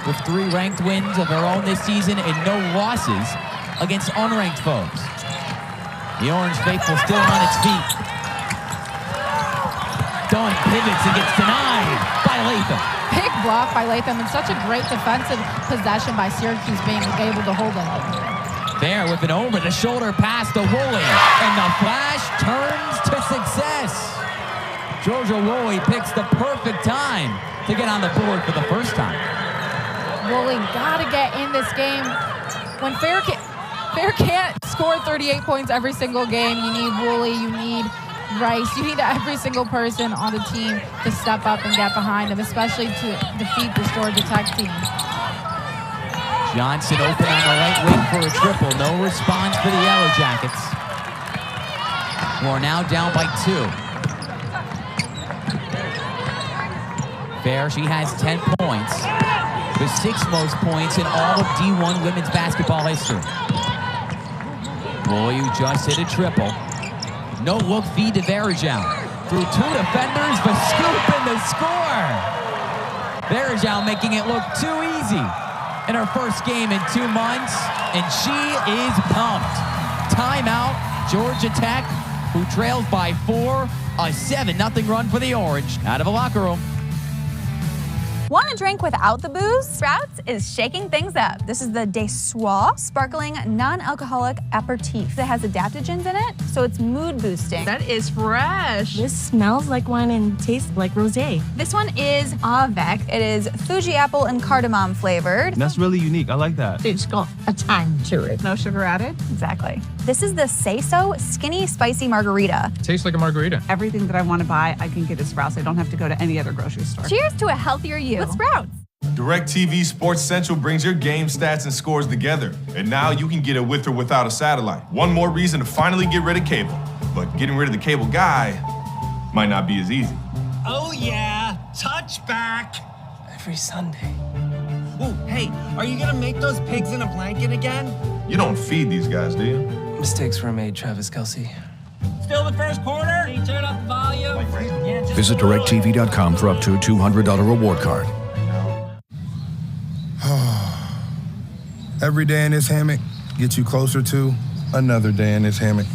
with 3 ranked wins of their own this season and no losses against unranked foes. The Orange faithful still on its feet. Dunn pivots and gets denied by Latham. Big block by Latham and such a great defensive possession by Syracuse being able to hold it. Fair with an over-the-shoulder pass to Woolley, and the flash turns to success. Georgia Woolley picks the perfect time to get on the board for the first time. Woolley got to get in this game. When Fair can't score 38 points every single game, you need Woolley, you need Rice, you need every single person on the team to step up and get behind him, especially to defeat this Georgia Tech team. Johnson open on the right wing for a triple. No response for the Yellow Jackets, who are now down by 2. Fair, she has 10 points, the 6th most points in all of D1 women's basketball history. Woolley just hit a triple. No look feed to Varejao. Through 2 defenders, the scoop and the score. Varejao making it look too easy in her first game in 2 months, and she is pumped. Timeout, Georgia Tech, who trails by 4, a 7-0 run for the Orange out of a locker room. Want a drink without the booze? Sprouts is shaking things up. This is the Dyaisha sparkling non-alcoholic aperitif. It has adaptogens in it, so it's mood boosting. That is fresh. This smells like wine and tastes like rosé. This one is Avec. It is Fuji apple and cardamom flavored. That's really unique. I like that. It's got a tang to it. No sugar added? Exactly. This is the Say So Skinny Spicy Margarita. Tastes like a margarita. Everything that I want to buy, I can get at Sprouts. I don't have to go to any other grocery store. Cheers to a healthier you with Sprouts. DirecTV Sports Central brings your game stats and scores together. And now you can get it with or without a satellite. One more reason to finally get rid of cable. But getting rid of the cable guy might not be as easy. Oh yeah, touchback. Every Sunday. Ooh, hey, are you gonna make those pigs in a blanket again? You don't feed these guys, do you? Mistakes were made, Travis Kelce. Still the first quarter? Can you turn up the volume? Visit directtv.com for up to a $200 reward card. Every day in this hammock gets you closer to another day in this hammock.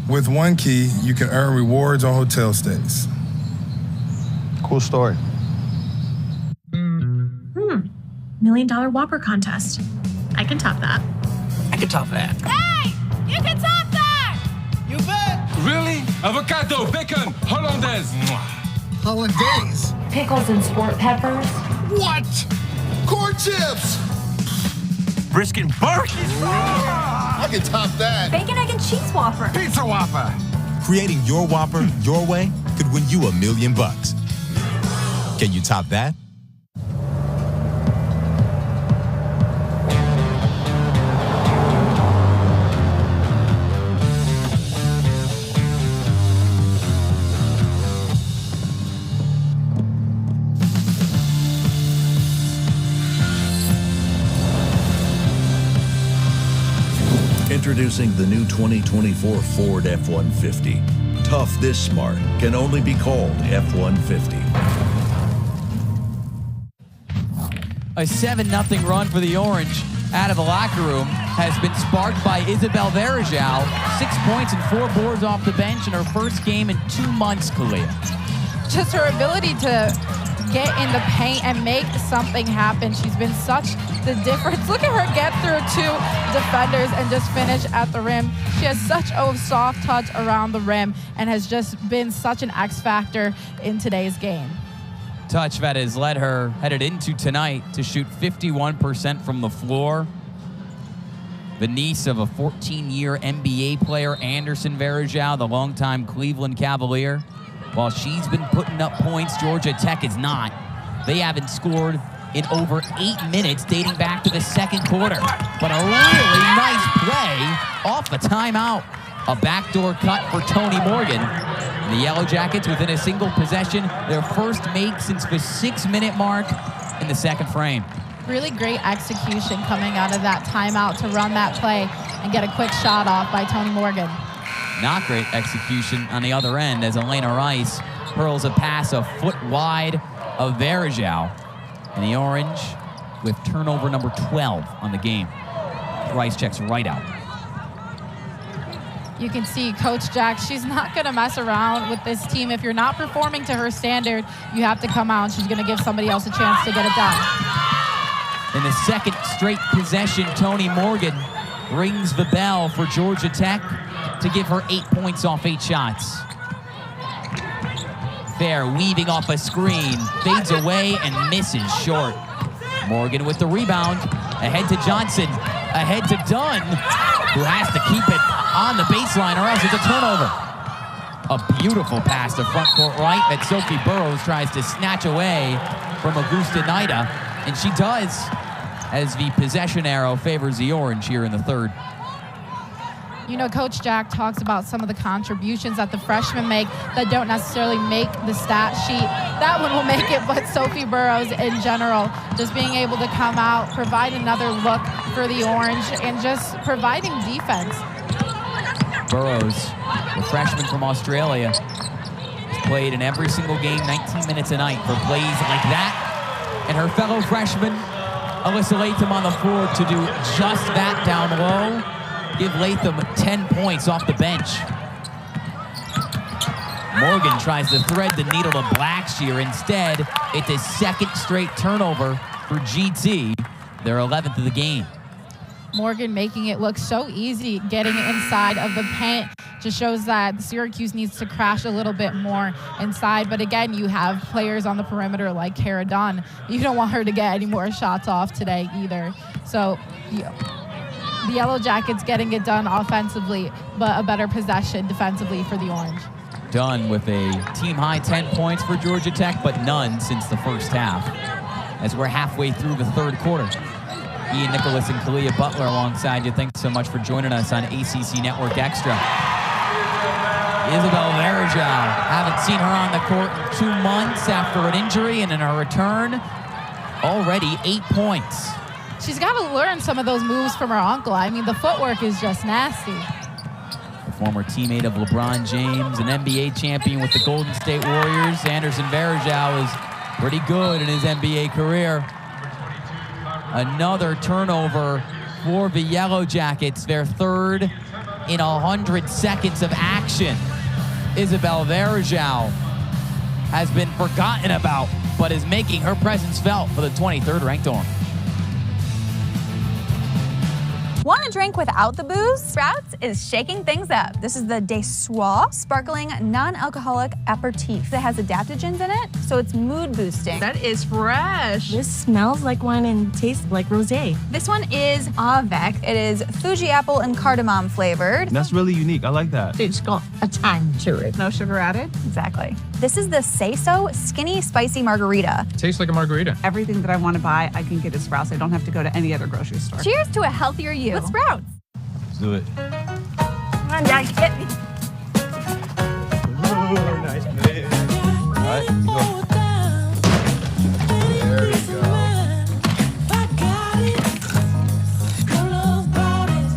With One Key, you can earn rewards on hotel stays. Cool story. $1 million Whopper contest. I can top that. I can top that. Hey! You can top that! You bet! Really? Avocado, bacon, hollandaise. Hollandaise? Pickles and sport peppers. What? Corn chips! Brisket burgers. I can top that. Bacon, egg, and cheese Whopper. Pizza Whopper. Creating your Whopper your way could win you $1 million. Can you top that? Introducing the new 2024 Ford F-150. Tough this smart can only be called F-150. A 7-0 run for the Orange out of the locker room has been sparked by Izabel Varejao. 6 points and 4 boards off the bench in her first game in 2 months, Kalia. Just her ability to get in the paint and make something happen. She's been such the difference. Look at her get through 2 defenders and just finish at the rim. She has such a soft touch around the rim and has just been such an X factor in today's game. Touch that has led her, headed into tonight, to shoot 51% from the floor. The niece of a 14-year NBA player, Anderson Varejao, the longtime Cleveland Cavalier. While she's been putting up points, Georgia Tech is not. They haven't scored in over 8 minutes dating back to the second quarter. But a really nice play off the timeout. A backdoor cut for Tony Morgan. And the Yellow Jackets within a single possession, their first make since the 6-minute mark in the second frame. Really great execution coming out of that timeout to run that play and get a quick shot off by Tony Morgan. Not great execution on the other end as Elena Rice hurls a pass a foot wide of Varejao. And the Orange with turnover number 12 on the game. Rice checks right out. You can see Coach Jack, she's not going to mess around with this team. If you're not performing to her standard, you have to come out and she's going to give somebody else a chance to get it done. In the second straight possession, Tony Morgan rings the bell for Georgia Tech to give her 8 points off 8 shots. Fair weaving off a screen, fades away and misses short. Morgan with the rebound, ahead to Johnson, ahead to Dunn, who has to keep it on the baseline or else it's a turnover. A beautiful pass to front court right that Sophie Burrows tries to snatch away from Augusta Naida, and she does, as the possession arrow favors the Orange here in the third. You know, Coach Jack talks about some of the contributions that the freshmen make that don't necessarily make the stat sheet. That one will make it, but Sophie Burrows in general, just being able to come out, provide another look for the Orange, and just providing defense. Burrows, the freshman from Australia, has played in every single game 19 minutes a night for plays like that. And her fellow freshman, Alyssa Latham, on the floor to do just that down low. Give Latham 10 points off the bench. Morgan tries to thread the needle to Blackshear. Instead, it's a second straight turnover for GT, their 11th of the game. Morgan making it look so easy, getting inside of the paint. Just shows that Syracuse needs to crash a little bit more inside. But again, you have players on the perimeter like Cara Dunn. You don't want her to get any more shots off today either. So the Yellow Jackets getting it done offensively, but a better possession defensively for the Orange. Dunn with a team-high 10 points for Georgia Tech, but none since the first half, as we're halfway through the third quarter. Ian Nicholas and Kalia Butler alongside you. Thanks so much for joining us on ACC Network Extra. Izabel Varejao, haven't seen her on the court in 2 months after an injury, and in her return, already 8 points. she's got to learn some of those moves from her uncle. I mean, the footwork is just nasty. A former teammate of LeBron James, an NBA champion with the Golden State Warriors, Izabel Varejao is pretty good in his NBA career. Another turnover for the Yellow Jackets, their third in 100 seconds of action. Izabel Varejao has been forgotten about, but is making her presence felt for the 23rd ranked Orange. Want a drink without the booze? Sprouts is shaking things up. This is the Dyaisha sparkling non-alcoholic aperitif. It has adaptogens in it, so it's mood boosting. That is fresh. This smells like wine and tastes like rosé. This one is avec. It is Fuji apple and cardamom flavored. That's really unique. I like that. It's got a tang to it. No sugar added. Exactly. This is the Say So Skinny Spicy Margarita. Tastes like a margarita. Everything that I want to buy, I can get at Sprouts. I don't have to go to any other grocery store. Cheers to a healthier you with Sprouts. Let's do it. Come on, Dad, hit me. Nice play. All right, go. There we go.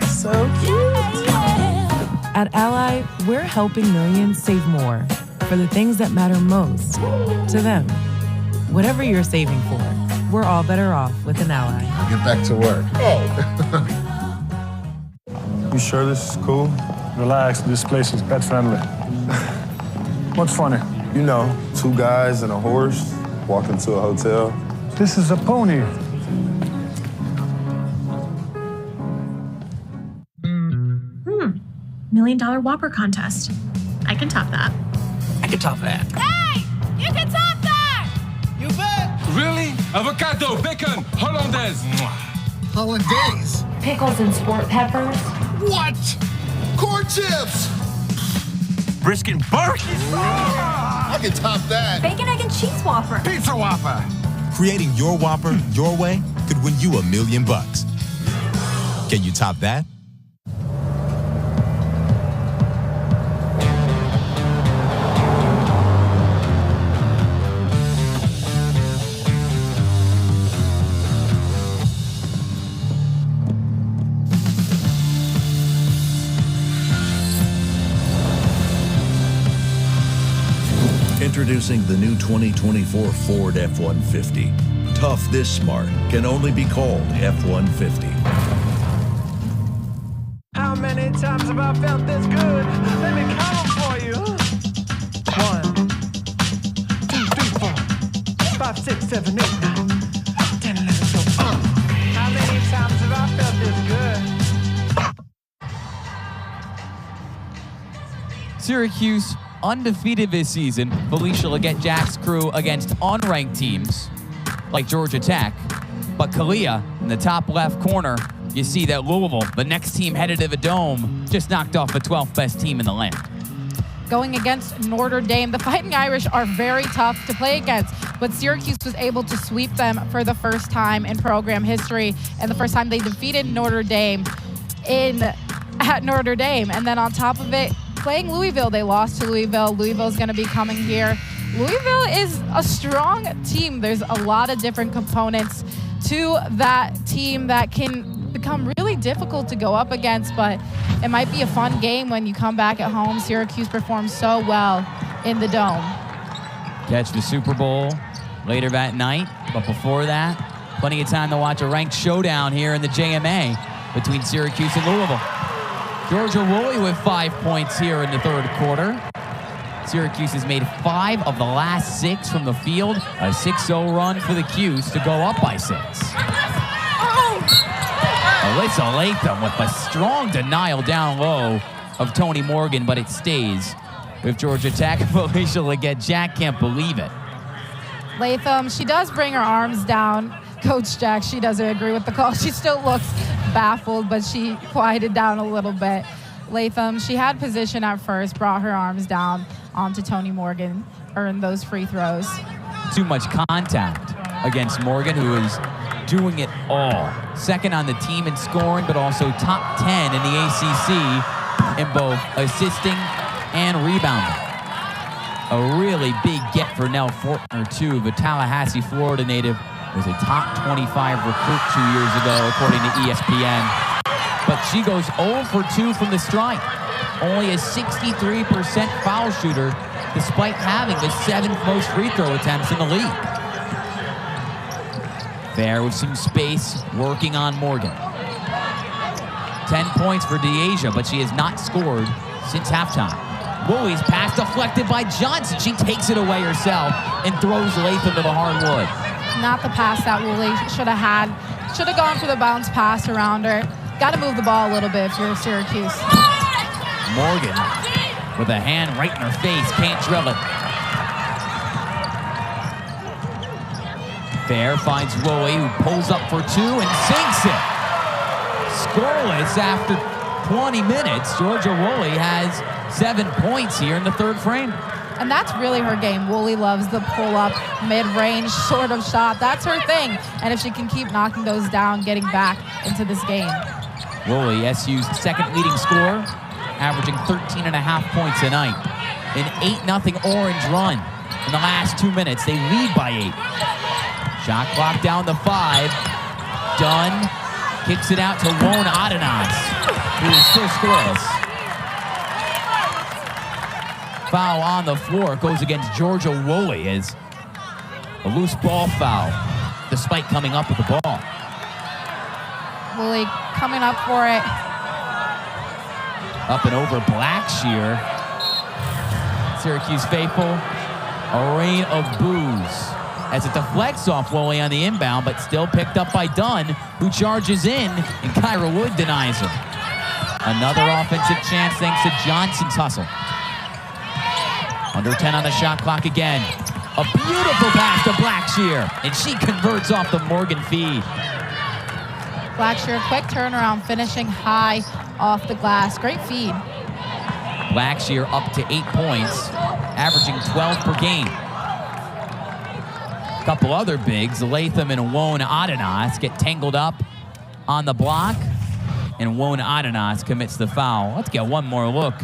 So cute. At Ally, we're helping millions save more for the things that matter most to them. Whatever you're saving for, we're all better off with an Ally. Get back to work. You sure this is cool? Relax, this place is pet friendly. What's funny? You know, 2 guys and a horse walk into a hotel. This is a pony. $1 million Whopper contest. I can top that. I can top that. Hey! You can top that! You bet! Really? Avocado, bacon, hollandaise. Hollandaise. Pickles and sport peppers. What? Corn chips. Brisket barbecue. I can top that. Bacon, egg, and cheese Whopper. Pizza Whopper. Creating your Whopper your way could win you $1 million. Can you top that? Introducing the new 2024 Ford F-150. Tough this smart can only be called F-150. How many times have I felt this good? Let me count 'em for you. 1, 2, 3, 4, 5, 6, 7, 8, 9, 10, 11, 12. How many times have I felt this good? Syracuse undefeated this season. Felicia Leggett-Jack's crew against unranked teams like Georgia Tech. But Kalia, in the top left corner, you see that Louisville, the next team headed to the Dome, just knocked off the 12th best team in the land. Going against Notre Dame, the Fighting Irish are very tough to play against, but Syracuse was able to sweep them for the first time in program history and the first time they defeated Notre Dame at Notre Dame. And then on top of it, playing Louisville, they lost to Louisville. Louisville's going to be coming here. Louisville is a strong team. There's a lot of different components to that team that can become really difficult to go up against, but it might be a fun game when you come back at home. Syracuse performs so well in the Dome. Catch the Super Bowl later that night, but before that, plenty of time to watch a ranked showdown here in the JMA between Syracuse and Louisville. Georgia Woolley with 5 points here in the third quarter. Syracuse has made 5 of the last 6 from the field. A 6-0 run for the Cuse to go up by 6. Alyssa Latham with a strong denial down low of Tony Morgan, but it stays with Georgia Tech. Felicia Leggett-Jack can't believe it. Latham, she does bring her arms down. Coach Jack, she doesn't agree with the call. She still looks baffled, but she quieted down a little bit. Latham, she had position at first, brought her arms down onto Tony Morgan, earned those free throws. Too much contact against Morgan, who is doing it all. Second on the team in scoring, but also top 10 in the ACC in both assisting and rebounding. A really big get for Nell Fortner, too, the Tallahassee, Florida native, Was a top 25 recruit 2 years ago, according to ESPN. But she goes 0 for 2 from the stripe. Only a 63% foul shooter, despite having the 7th most free throw attempts in the league. Fair with some space, working on Morgan. 10 points for Dyaisha, but she has not scored since halftime. Woolley's pass deflected by Johnson. She takes it away herself and throws Latham to the hardwood. Not the pass that Woolley should have had. Should have gone for the bounce pass around her. Got to move the ball a little bit if you're Syracuse. Morgan with a hand right in her face. Can't drill it. Fair finds Woolley, who pulls up for 2 and sinks it. Scoreless after 20 minutes. Georgia Woolley has 7 points here in the third frame. And that's really her game. Woolley loves the pull-up, mid-range sort of shot. That's her thing. And if she can keep knocking those down, getting back into this game. Woolley, SU's second leading scorer, averaging 13.5 points a night. An 8-0 Orange run. In the last 2 minutes, they lead by 8. Shot clock down to 5. Dunn kicks it out to Wone Adenas, who is still scoreless. Foul on the floor. It goes against Georgia Woolley as a loose ball foul, despite coming up with the ball. Woolley coming up for it. Up and over Blackshear. Syracuse faithful. A rain of boos as it deflects off Woolley on the inbound, but still picked up by Dunn, who charges in, and Kyra Wood denies him. Another offensive chance thanks to Johnson's hustle. Under 10 on the shot clock again. A beautiful pass to Blackshear, and she converts off the Morgan feed. Blackshear, quick turnaround, finishing high off the glass. Great feed. Blackshear up to 8 points, averaging 12 per game. A couple other bigs, Latham and Wone Adenas, get tangled up on the block, and Wone Adenas commits the foul. Let's get one more look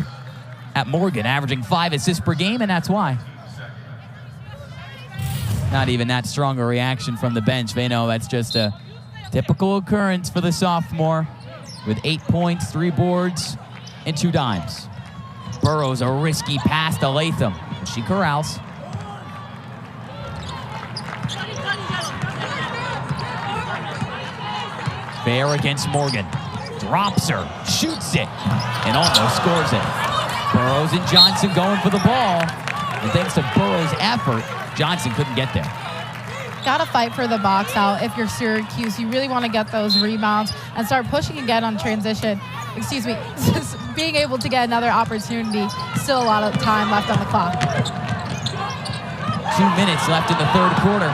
at Morgan, averaging 5 assists per game, and that's why. Not even that strong a reaction from the bench. They know that's just a typical occurrence for the sophomore, with 8 points, 3 boards, and 2 dimes. Burrows a risky pass to Latham. She corrals. Fair against Morgan. Drops her, shoots it, and almost scores it. Burrows and Johnson going for the ball. And thanks to Burrows' effort, Johnson couldn't get there. Got to fight for the box out if you're Syracuse. You really want to get those rebounds and start pushing again on transition. Excuse me, being able to get another opportunity. Still a lot of time left on the clock. 2 minutes left in the third quarter.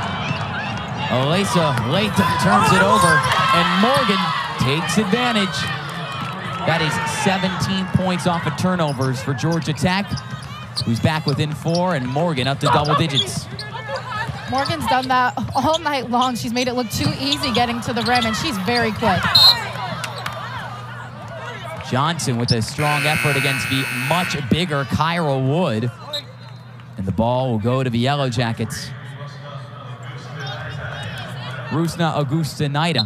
Alyssa Latham turns it over, and Morgan takes advantage. That is 17 points off of turnovers for Georgia Tech, who's back within 4, and Morgan up to double digits. Morgan's done that all night long. She's made it look too easy getting to the rim, and she's very quick. Johnson with a strong effort against the much bigger Kyra Wood. And the ball will go to the Yellow Jackets. Rusna Augusta-Naida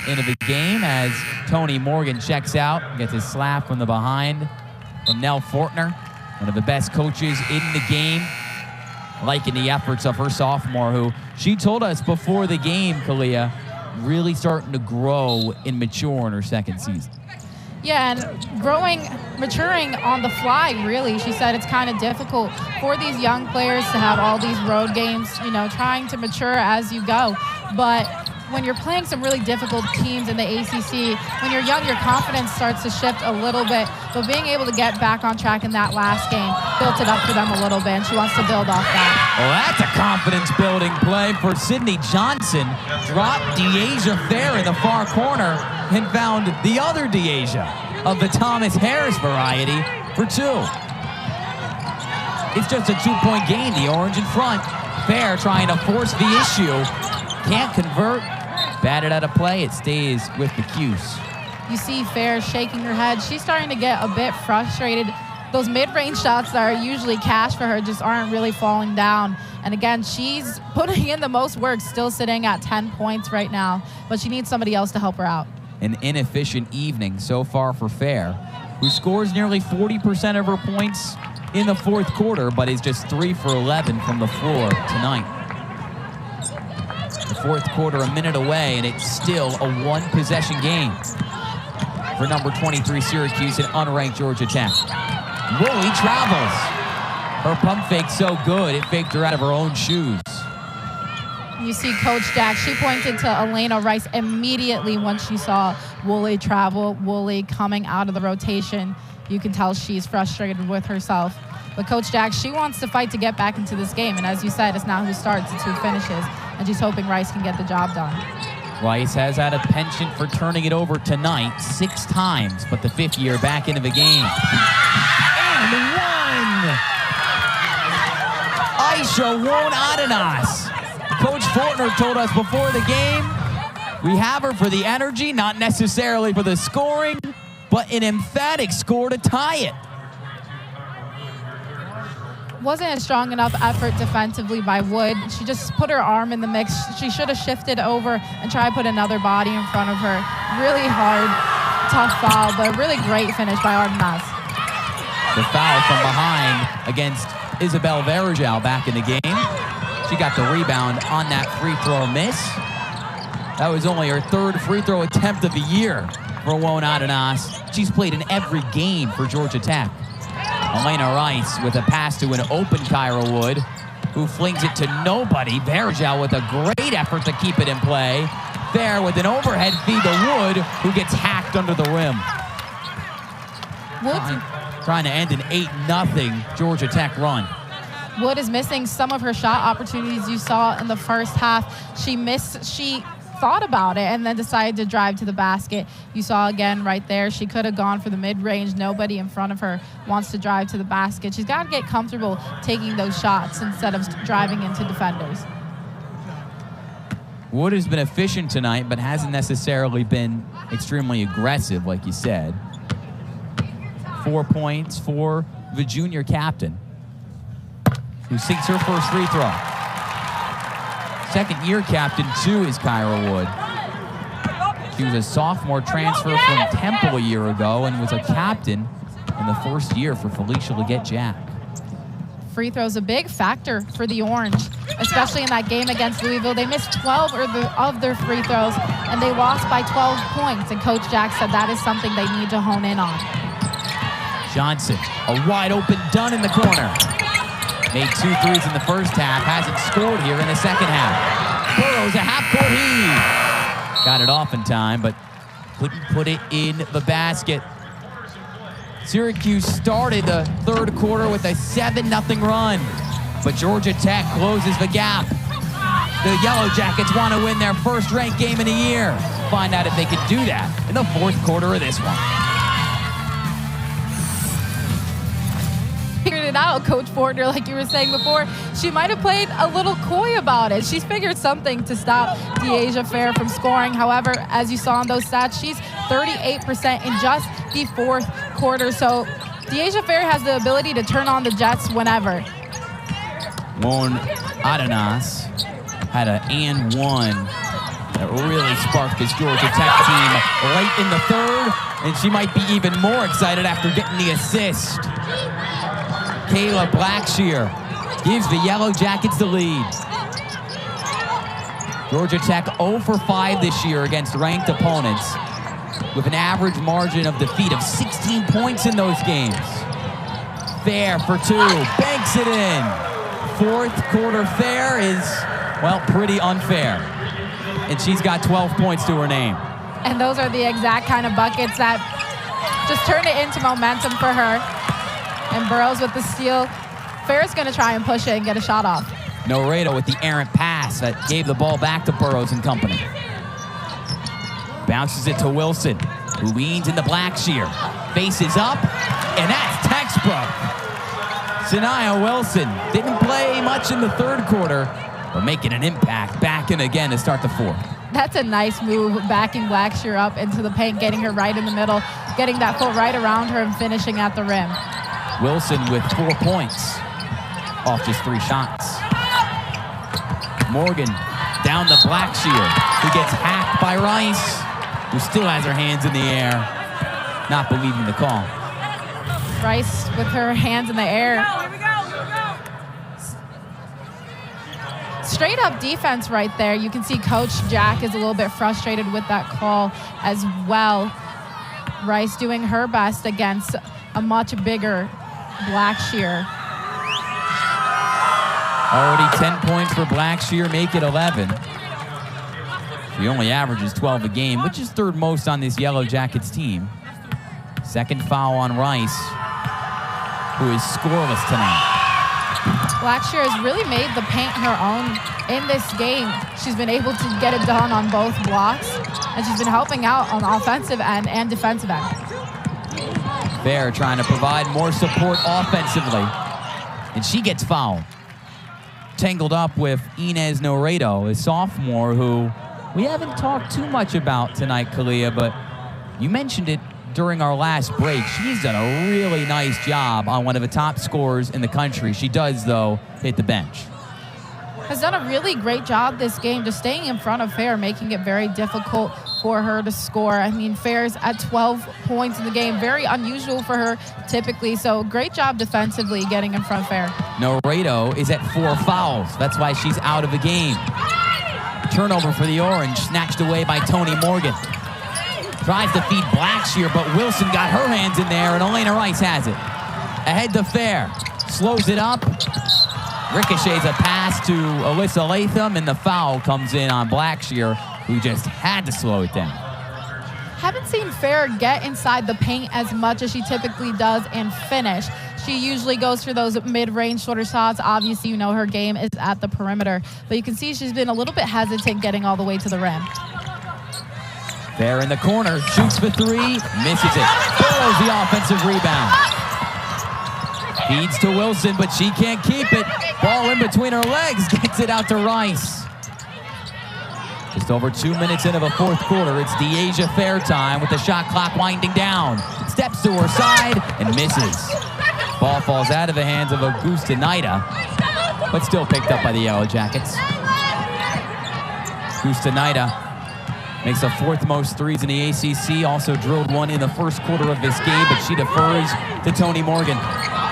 into the game as Tony Morgan checks out, gets a slap from the behind from Nell Fortner, one of the best coaches in the game, liking the efforts of her sophomore, who she told us before the game, Kalia, really starting to grow and mature in her second season. Yeah, and maturing on the fly, really. She said it's kind of difficult for these young players to have all these road games, trying to mature as you go. But when you're playing some really difficult teams in the ACC, when you're young, your confidence starts to shift a little bit. But being able to get back on track in that last game built it up for them a little bit, and she wants to build off that. Well, that's a confidence-building play for Sydney Johnson. Dropped Dyaisha Fair in the far corner and found the other Dyaisha of the Thomas Harris variety for 2. It's just a 2-point game, the Orange in front. Fair trying to force the issue. Can't convert. Batted out of play. It stays with the Cuse. You see Fair shaking her head. She's starting to get a bit frustrated those mid-range shots that are usually cash for her just aren't really falling down. And again, she's putting in the most work, still sitting at 10 points right now, but she needs somebody else to help her out. An inefficient evening so far for Fair, who scores nearly 40% of her points in the fourth quarter, but is just 3 for 11 from the floor tonight. The fourth quarter a minute away, and it's still a one-possession game for number 23 Syracuse and unranked Georgia Tech. Woolley travels. Her pump fake's so good, it faked her out of her own shoes. You see Coach Jack, she pointed to Elena Rice immediately when she saw Woolley travel, Woolley coming out of the rotation. You can tell she's frustrated with herself. But Coach Jack, she wants to fight to get back into this game. And as you said, it's not who starts, it's who finishes. And she's hoping Rice can get the job done. Rice has had a penchant for turning it over tonight 6 times, but the 5th year back into the game. And one! Dyaisha Fair. Coach Fortner told us before the game, we have her for the energy, not necessarily for the scoring, but an emphatic score to tie it. Wasn't a strong enough effort defensively by Wood. She just put her arm in the mix. She should have shifted over and tried to put another body in front of her. Really hard, tough foul, but a really great finish by Artenas. The foul from behind against Izabel Varejao back in the game. She got the rebound on that free throw miss. That was only her 3rd free throw attempt of the year for Artenas. She's played in every game for Georgia Tech. Elena Rice with a pass to an open Kyra Wood, who flings it to nobody. Varejao with a great effort to keep it in play. Fair with an overhead feed to Wood, who gets hacked under the rim. Trying to end an 8-0 Georgia Tech run. Wood is missing some of her shot opportunities you saw in the first half. She thought about it and then decided to drive to the basket. You saw again right there, she could have gone for the mid-range. Nobody in front of her wants to drive to the basket. She's got to get comfortable taking those shots instead of driving into defenders. Wood has been efficient tonight, but hasn't necessarily been extremely aggressive, like you said. 4 points for the junior captain, who sinks her first free throw. Second-year captain, too, is Kyra Wood. She was a sophomore transfer from Temple a year ago and was a captain in the first year for Felicia Leggett-Jack. Free throws a big factor for the Orange, especially in that game against Louisville. They missed 12 of their free throws, and they lost by 12 points. And Coach Jack said that is something they need to hone in on. Johnson, a wide-open Dunn in the corner. Made 2 threes in the first half, hasn't scored here in the second half. Burrows, a half-court heave. Got it off in time, but couldn't put it in the basket. Syracuse started the third quarter with a 7-0 run, but Georgia Tech closes the gap. The Yellow Jackets want to win their first-ranked game in a year. Find out if they can do that in the fourth quarter of this one. Figured it out, Coach Fortner, like you were saying before. She might have played a little coy about it. She's figured something to stop Dyaisha Fair from scoring. However, as you saw in those stats, she's 38% in just the fourth quarter. So Dyaisha Fair has the ability to turn on the Jets whenever. Artenas had an and one that really sparked this Georgia Tech team late in the third, and she might be even more excited after getting the assist. Kayla Blackshear gives the Yellow Jackets the lead. Georgia Tech 0 for 5 this year against ranked opponents, with an average margin of defeat of 16 points in those games. Fair for 2, banks it in. Fourth quarter Fair is, well, pretty unfair. And she's got 12 points to her name. And those are the exact kind of buckets that just turn it into momentum for her. And Burrows with the steal. Fair's going to try and push it and get a shot off. Noredo with the errant pass that gave the ball back to Burrows and company. Bounces it to Wilson, who leans into Blackshear. Faces up, and that's textbook. Sanaya Wilson didn't play much in the third quarter, but making an impact back in again to start the fourth. That's a nice move, backing Blackshear up into the paint, getting her right in the middle, getting that foot right around her and finishing at the rim. Wilson with 4 points off just 3 shots. Morgan down to Blackshear, who gets hacked by Rice, who still has her hands in the air, not believing the call. Rice with her hands in the air. Straight up defense right there. You can see Coach Jack is a little bit frustrated with that call as well. Rice doing her best against a much bigger Blackshear. Already 10 points for Blackshear, make it 11. She only averages 12 a game, which is 3rd most on this Yellow Jackets team. 2nd foul on Rice, who is scoreless tonight. Blackshear has really made the paint her own in this game. She's been able to get it done on both blocks, and she's been helping out on the offensive end and defensive end. Fair trying to provide more support offensively, and she gets fouled. Tangled up with Inez Noredo, a sophomore who we haven't talked too much about tonight, Kalia, but you mentioned it during our last break. She's done a really nice job on one of the top scorers in the country. She does, though, hit the bench. Has done a really great job this game, just staying in front of Fair, making it very difficult for her to score. I mean, Fair's at 12 points in the game, very unusual for her typically, so great job defensively getting in front of Fair. Noredo is at 4 fouls. That's why she's out of the game. Turnover for the Orange, snatched away by Toni Morgan. Tries to feed Blackshear, but Wilson got her hands in there, and Elena Rice has it. Ahead to Fair. Slows it up. Ricochets a pass to Alyssa Latham, and the foul comes in on Blackshear, who just had to slow it down. Haven't seen Fair get inside the paint as much as she typically does and finish. She usually goes for those mid-range shorter shots. Obviously, you know her game is at the perimeter, but you can see she's been a little bit hesitant getting all the way to the rim. Fair in the corner, shoots for 3, misses it. Borrows the offensive rebound. Feeds to Wilson, but she can't keep it. Ball in between her legs, gets it out to Rice. Just over 2 minutes into the 4th quarter, it's Dyaisha Fair time with the shot clock winding down. Steps to her side and misses. Ball falls out of the hands of Augusta Naida, but still picked up by the Yellow Jackets. Augusta Naida makes the 4th most threes in the ACC, also drilled one in the 1st quarter of this game, but she defers to Toni Morgan,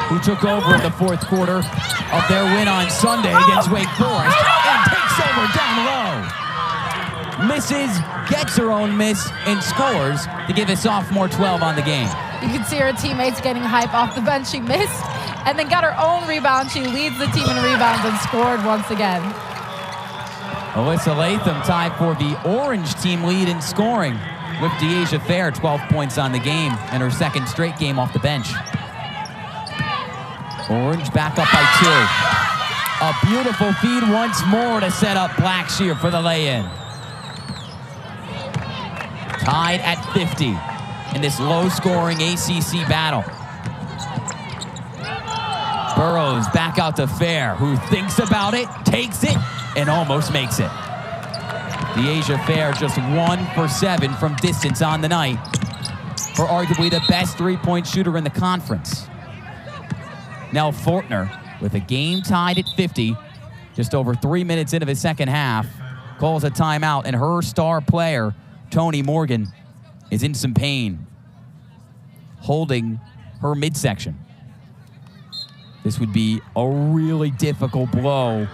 who took over in the 4th quarter of their win on Sunday against Wake Forest and takes over down low. Misses, gets her own miss, and scores to give a sophomore 12 on the game. You can see her teammates getting hype off the bench. She missed and then got her own rebound. She leads the team in rebounds and scored once again. Alyssa Latham tied for the Orange team lead in scoring with Dyaisha Fair, 12 points on the game and her 2nd straight game off the bench. Orange back up by 2. A beautiful feed once more to set up Blackshear for the lay-in. Tied at 50 in this low-scoring ACC battle. Burrows back out to Fair, who thinks about it, takes it, and almost makes it. Dyaisha Fair just 1 for 7 from distance on the night for arguably the best 3-point shooter in the conference. Now Fortner, with a game tied at 50, just over 3 minutes into the 2nd half, calls a timeout, and her star player, Toni Morgan, is in some pain, holding her midsection. This would be a really difficult blow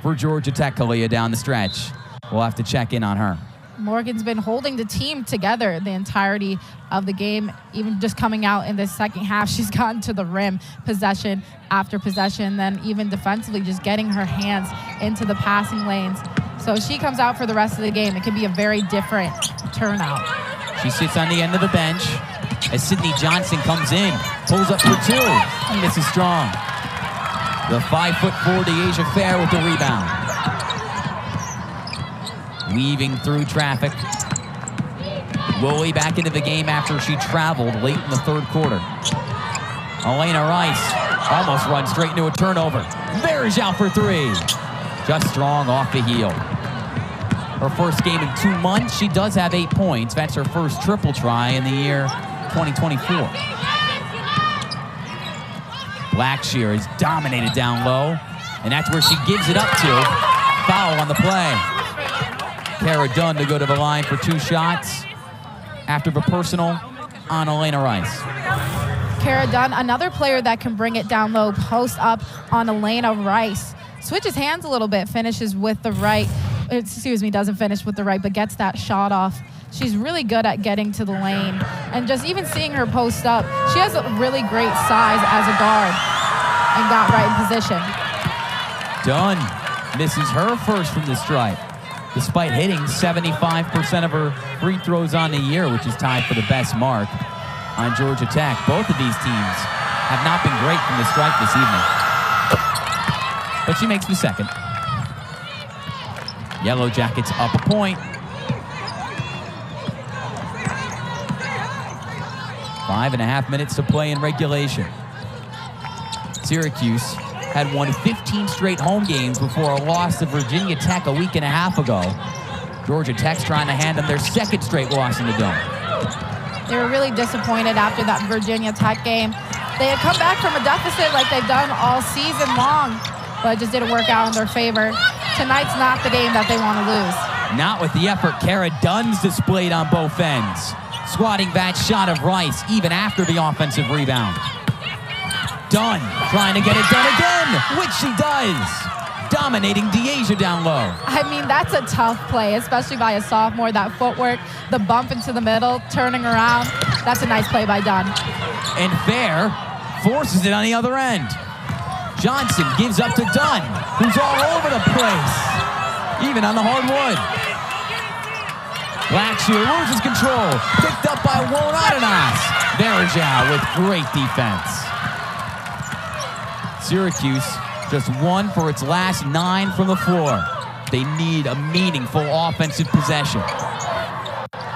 for Georgia Tech, Kalia, down the stretch. We'll have to check in on her. Morgan's been holding the team together the entirety of the game. Even just coming out in the 2nd half, she's gotten to the rim possession after possession, then even defensively just getting her hands into the passing lanes. So she comes out for the rest of the game. It can be a very different turnout. She sits on the end of the bench as Sydney Johnson comes in, pulls up for 2, and this is strong. The 5'4" Dyaisha Fair with the rebound. Weaving through traffic. Woolley back into the game after she traveled late in the 3rd quarter. Elena Rice almost runs straight into a turnover. Varejao for 3. Just strong off the heel. Her first game in 2 months, she does have 8 points. That's her first triple try in the year 2024. Blackshear is dominated down low, and that's where she gives it up to. Foul on the play. Kara Dunn to go to the line for 2 shots after the personal on Elena Rice. Kara Dunn, another player that can bring it down low, post up on Elena Rice. Switches hands a little bit, finishes with the right. Doesn't finish with the right, but gets that shot off. She's really good at getting to the lane. And just even seeing her post up, she has a really great size as a guard and got right in position. Dunn misses her first from the stripe, despite hitting 75% of her free throws on the year, which is tied for the best mark on Georgia Tech. Both of these teams have not been great from the stripe this evening. But she makes the second. Yellow Jackets up a point. 5.5 minutes to play in regulation. Syracuse had won 15 straight home games before a loss to Virginia Tech a week and a half ago. Georgia Tech's trying to hand them their second straight loss in the Dome. They were really disappointed after that Virginia Tech game. They had come back from a deficit like they've done all season long, but it just didn't work out in their favor. Tonight's not the game that they want to lose. Not with the effort Kara Dunn's displayed on both ends. Swatting that shot of Rice even after the offensive rebound. Dunn trying to get it done again, which she does. Dominating Dyaisha down low. I mean, that's a tough play, especially by a sophomore. That footwork, the bump into the middle, turning around. That's a nice play by Dunn. And Fair forces it on the other end. Johnson gives up to Dunn, who's all over the place, even on the hardwood. Blackshear loses control, picked up by Waradanas. Varejao with great defense. Syracuse just 1 for its last 9 from the floor. They need a meaningful offensive possession.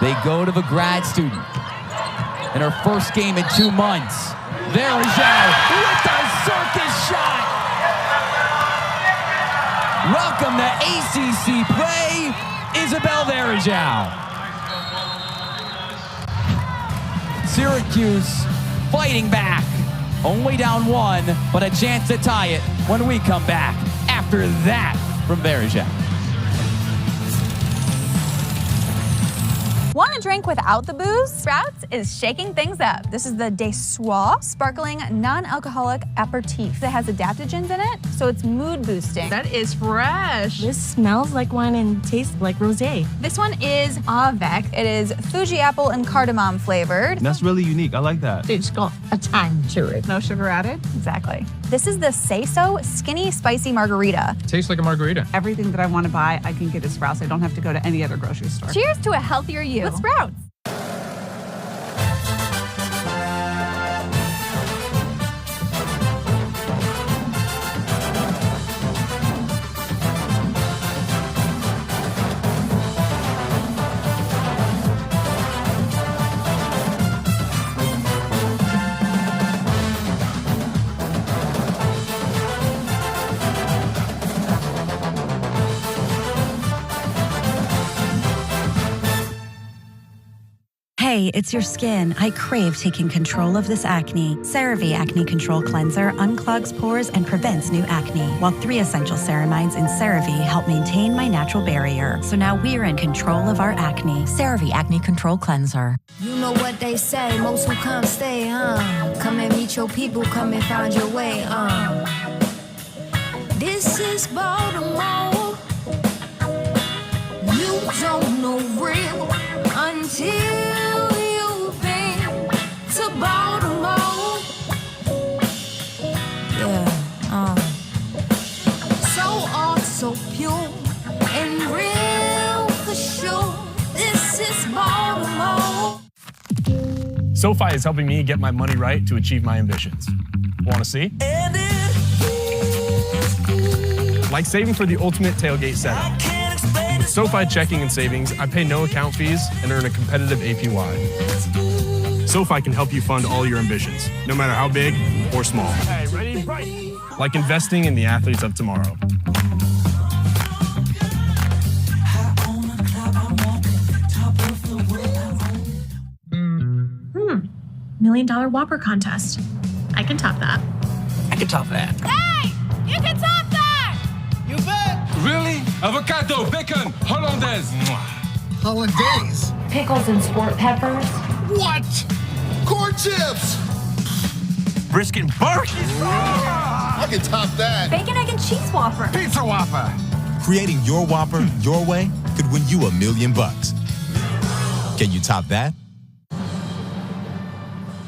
They go to the grad student in her first game in 2 months. Varejao with the circus shot. Welcome to ACC play, Izabel Varejao. Syracuse fighting back. Only down 1, but a chance to tie it when we come back after that from Varejao. Want a drink without the booze? Sprouts is shaking things up. This is the Dyaisha sparkling non-alcoholic aperitif. It has adaptogens in it, so it's mood boosting. That is fresh. This smells like wine and tastes like rosé. This one is Avec. It is Fuji apple and cardamom flavored. That's really unique. I like that. It's got a tang to it. No sugar added? Exactly. This is the Say So Skinny Spicy Margarita. Tastes like a margarita. Everything that I want to buy, I can get at Sprouts. I don't have to go to any other grocery store. Cheers to a healthier you with Sprouts. Hey, it's your skin. I crave taking control of this acne. CeraVe Acne Control Cleanser unclogs pores and prevents new acne, while 3 essential ceramides in CeraVe help maintain my natural barrier. So now we're in control of our acne. CeraVe Acne Control Cleanser. You know what they say, most who come stay, Come and meet your people, come and find your way, This is Baltimore. You don't know real until Baltimore. Yeah, so art, so pure and real for sure. This is Baltimore. SoFi is helping me get my money right to achieve my ambitions. Want to see? Like saving for the ultimate tailgate setup. With SoFi checking and savings, I pay no account fees and earn a competitive APY. SoFi can help you fund all your ambitions, no matter how big or small. Hey, ready? Right. Like investing in the athletes of tomorrow. $1 Million Whopper contest. I can top that. I can top that. Hey! You can top that! You bet. Really? Avocado, bacon, hollandaise. Hollandaise? Pickles and sport peppers. What? Corn chips! Brisket and barbecue. I can top that. Bacon, egg, and cheese Whopper. Pizza Whopper. Creating your Whopper your way could win you $1 million. Can you top that?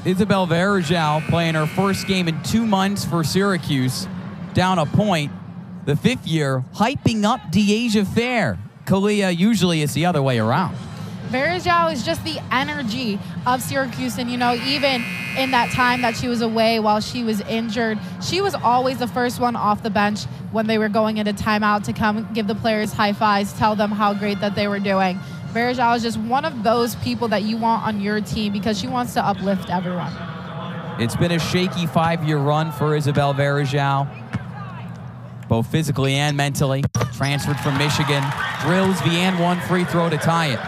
Izabel Varejao playing her first game in 2 months for Syracuse, down a point. The fifth year, hyping up Dyaisha Fair. Kalia, usually it's the other way around. Varejao is just the energy of Syracuse. And, you know, even in that time that she was away while she was injured, she was always the first one off the bench when they were going into timeout to come give the players high fives, tell them how great that they were doing. Varejao is just one of those people that you want on your team because she wants to uplift everyone. It's been a shaky 5-year run for Izabel Varejao, both physically and mentally. Transferred from Michigan, drills the and one free throw to tie it.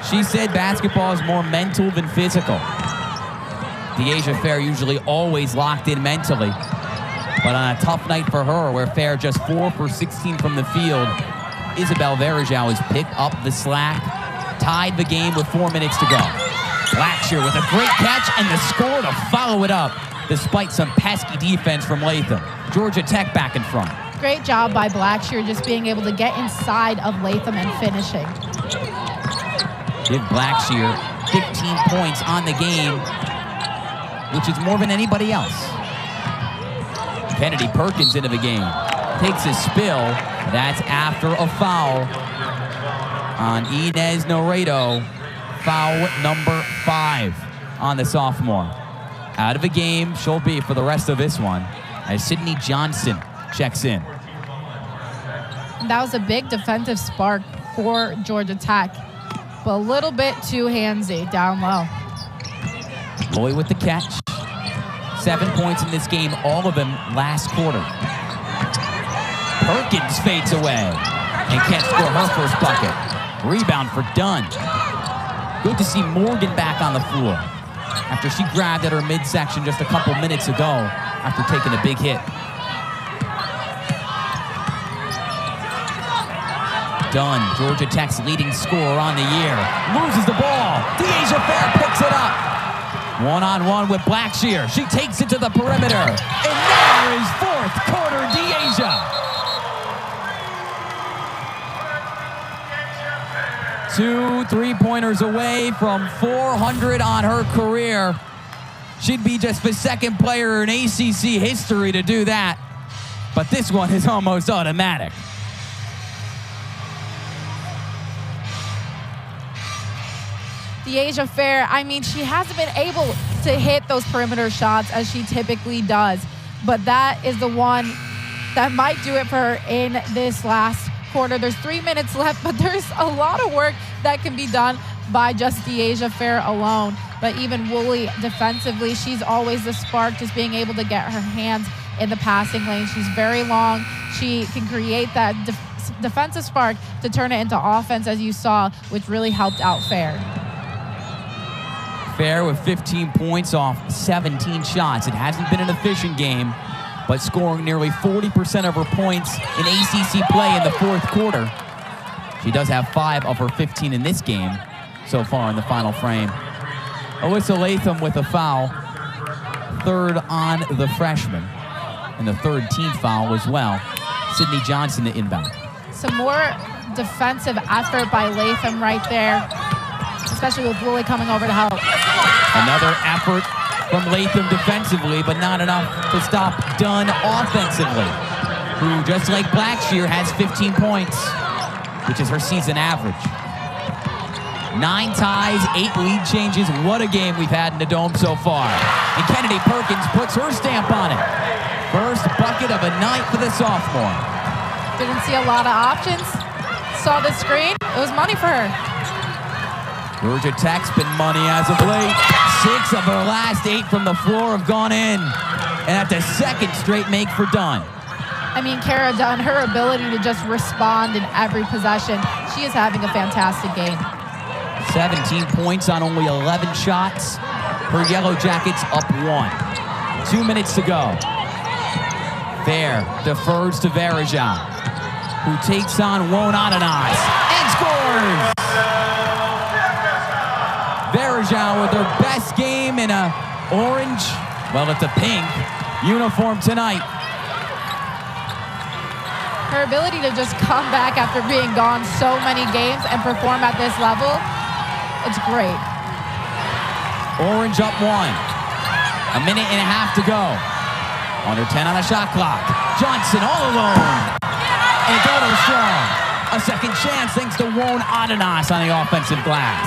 She said basketball is more mental than physical. Dyaisha Fair usually always locked in mentally. But on a tough night for her, where Fair just 4 for 16 from the field, Izabel Varejao has picked up the slack, tied the game with 4 minutes to go. Blackshear with a great catch and the score to follow it up, despite some pesky defense from Latham. Georgia Tech back in front. Great job by Blackshear just being able to get inside of Latham and finishing. Give Blackshear 15 points on the game, which is more than anybody else. Kennedy Perkins into the game. Takes a spill. That's after a foul on Inez Noredo. Foul number 5 on the sophomore. Out of the game, she'll be for the rest of this one, as Sydney Johnson checks in. That was a big defensive spark for Georgia Tech, but a little bit too handsy down low. Loy with the catch. 7 points in this game, all of them last quarter. Perkins fades away and can't score her first bucket. Rebound for Dunn. Good to see Morgan back on the floor after she grabbed at her midsection just a couple minutes ago after taking a big hit. Dunn, Georgia Tech's leading scorer on the year, loses the ball. Dyaisha Fair picks it up. One-on-one with Blackshear. She takes it to the perimeter. And there is fourth quarter Dyaisha. 2 3-pointers away from 400 on her career. She'd be just the second player in ACC history to do that. But this one is almost automatic. Dyaisha Fair, I mean, she hasn't been able to hit those perimeter shots as she typically does, but that is the one that might do it for her in this last quarter. There's 3 minutes left, but there's a lot of work that can be done by just Dyaisha Fair alone. But even Woolley defensively, she's always the spark, just being able to get her hands in the passing lane. She's very long. She can create that defensive spark to turn it into offense, as you saw, which really helped out Fair. Fair with 15 points off 17 shots. It hasn't been an efficient game, but scoring nearly 40% of her points in ACC play in the fourth quarter. She does have 5 of her 15 in this game so far in the final frame. Alyssa Latham with a foul, third on the freshman, and the third team foul as well. Sydney Johnson, the inbound. Some more defensive effort by Latham right there, especially with Woolley coming over to help. Another effort from Latham defensively, but not enough to stop Dunn offensively, who, just like Blackshear, has 15 points, which is her season average. 9 ties, 8 lead changes. What a game we've had in the Dome so far. And Kennedy Perkins puts her stamp on it. First bucket of a night for the sophomore. Didn't see a lot of options. Saw the screen. It was money for her. Georgia Tech's been money as of late. 6 of her last 8 from the floor have gone in. And that's a second straight make for Dunn. I mean, Kara Dunn, her ability to just respond in every possession, she is having a fantastic game. 17 points on only 11 shots. Her Yellow Jackets up 1. 2 minutes to go. Fair defers to Varejao, who takes on Wonadanaz and scores! Varejao with her best game in a orange, well, it's a pink uniform tonight. Her ability to just come back after being gone so many games and perform at this level, it's great. Orange up 1. A minute and a half to go. Under 10 on the shot clock. Johnson all alone. And Dodo strong. A second chance thanks to Wonadanaz on the offensive glass.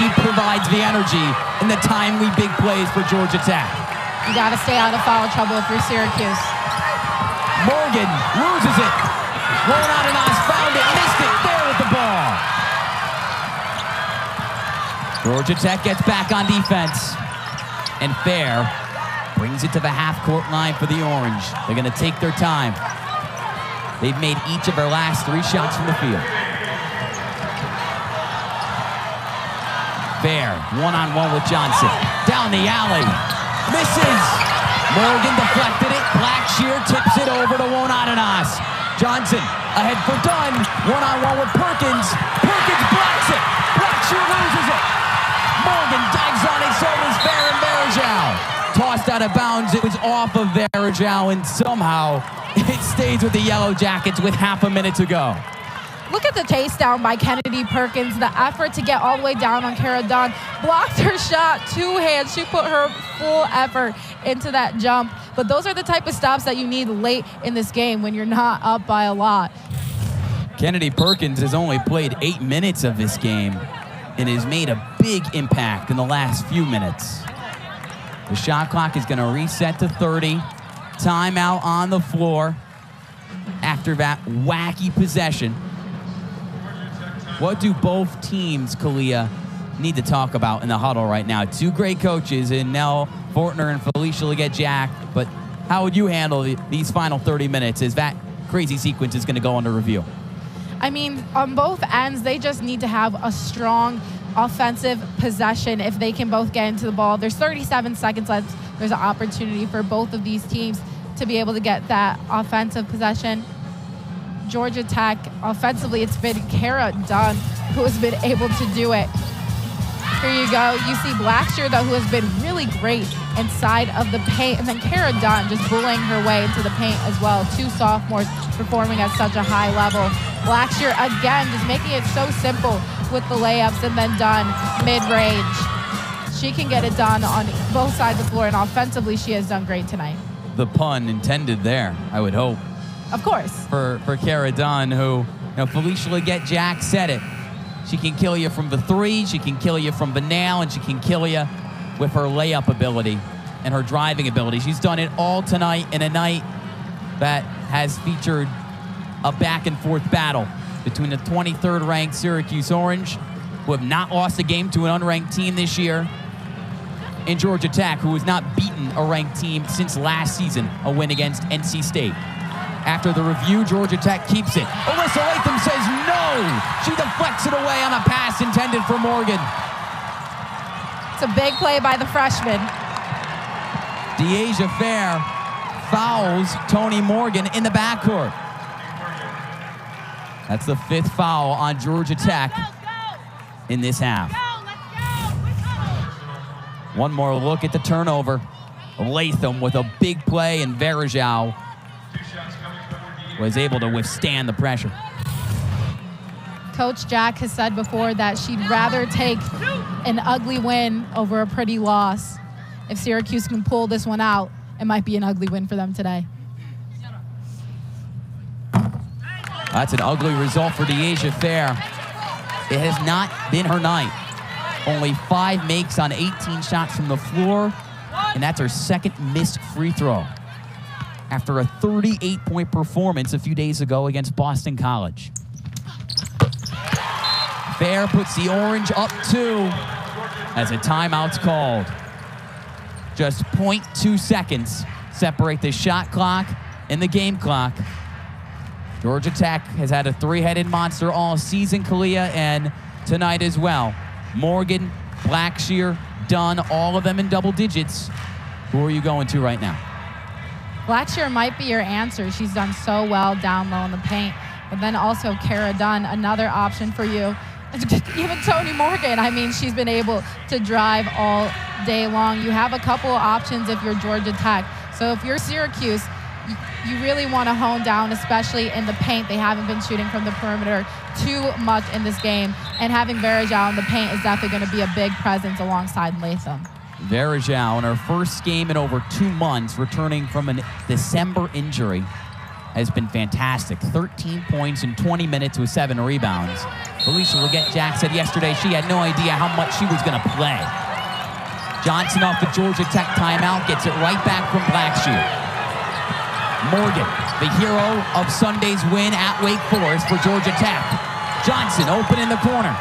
She provides the energy and the timely big plays for Georgia Tech. You got to stay out of foul trouble if you're Syracuse. Morgan loses it. Wonadanaz found it, missed it, there with the ball. Georgia Tech gets back on defense. And Fair brings it to the half-court line for the Orange. They're going to take their time. They've made each of their last 3 shots from the field. Fair, one-on-one with Johnson. Down the alley. Misses. Morgan deflected it. Blackshear tips it over to Wonadanaz. Johnson ahead for Dunn. One-on-one with Perkins. Perkins blocks it. Blackshear loses it. Morgan dives on it. So does Fair and Varejao. Tossed out of bounds. It was off of Varejao, and somehow it stays with the Yellow Jackets with half a minute to go. Look at the chase down by Kennedy Perkins. The effort to get all the way down on Kara Dunn. Blocked her shot, 2 hands. She put her full effort into that jump. But those are the type of stops that you need late in this game when you're not up by a lot. Kennedy Perkins has only played 8 minutes of this game and has made a big impact in the last few minutes. The shot clock is going to reset to 30. Timeout on the floor after that wacky possession. What do both teams, Kalia, need to talk about in the huddle right now? 2 great coaches in Nell Fortner and Felicia Leggett-Jack, but how would you handle these final 30 minutes as that crazy sequence is going to go under review? I mean, on both ends, they just need to have a strong offensive possession if they can both get into the ball. There's 37 seconds left. There's an opportunity for both of these teams to be able to get that offensive possession. Georgia Tech, offensively, it's been Kara Dunn who has been able to do it. Here you go. You see Blackshear, though, who has been really great inside of the paint. And then Kara Dunn just bullying her way into the paint as well. 2 sophomores performing at such a high level. Blackshear, again, just making it so simple with the layups, and then Dunn mid-range. She can get it done on both sides of the floor, and offensively, she has done great tonight. The pun intended there, I would hope. Of course. For Kara Dunn, who, Felicia Leggett-Jack said it. She can kill you from the 3, she can kill you from the nail, and she can kill you with her layup ability and her driving ability. She's done it all tonight in a night that has featured a back-and-forth battle between the 23rd ranked Syracuse Orange, who have not lost a game to an unranked team this year, and Georgia Tech, who has not beaten a ranked team since last season, a win against NC State. After the review, Georgia Tech keeps it. Alyssa Latham says no. She deflects it away on a pass intended for Morgan. It's a big play by the freshman. Dyaisha Fair fouls Tony Morgan in the backcourt. That's the 5th foul on Georgia Tech in this half. One more look at the turnover. Latham with a big play, and Varejao was able to withstand the pressure. Coach Jack has said before that she'd rather take an ugly win over a pretty loss. If Syracuse can pull this one out, it might be an ugly win for them today. That's an ugly result for Dyaisha Fair. It has not been her night. Only 5 makes on 18 shots from the floor, and that's her 2nd missed free throw after a 38-point performance a few days ago against Boston College. Fair puts the Orange up 2 as a timeout's called. Just 0.2 seconds separate the shot clock and the game clock. Georgia Tech has had a 3-headed monster all season, Kalia, and tonight as well. Morgan, Blackshear, Dunn, all of them in double digits. Who are you going to right now? Blackshear might be your answer. She's done so well down low in the paint. But then also Cara Dunn, another option for you. Even Toni Morgan, I mean, she's been able to drive all day long. You have a couple of options if you're Georgia Tech. So if you're Syracuse, you really want to hone down, especially in the paint. They haven't been shooting from the perimeter too much in this game. And having Varejao in the paint is definitely going to be a big presence alongside Latham. Varejao in her first game in over 2 months, returning from a December injury, has been fantastic. 13 points in 20 minutes with 7 rebounds. Alyssa Latham said yesterday she had no idea how much she was going to play. Johnson off the Georgia Tech timeout, gets it right back from Blackshear. Morgan, the hero of Sunday's win at Wake Forest for Georgia Tech. Johnson open in the corner.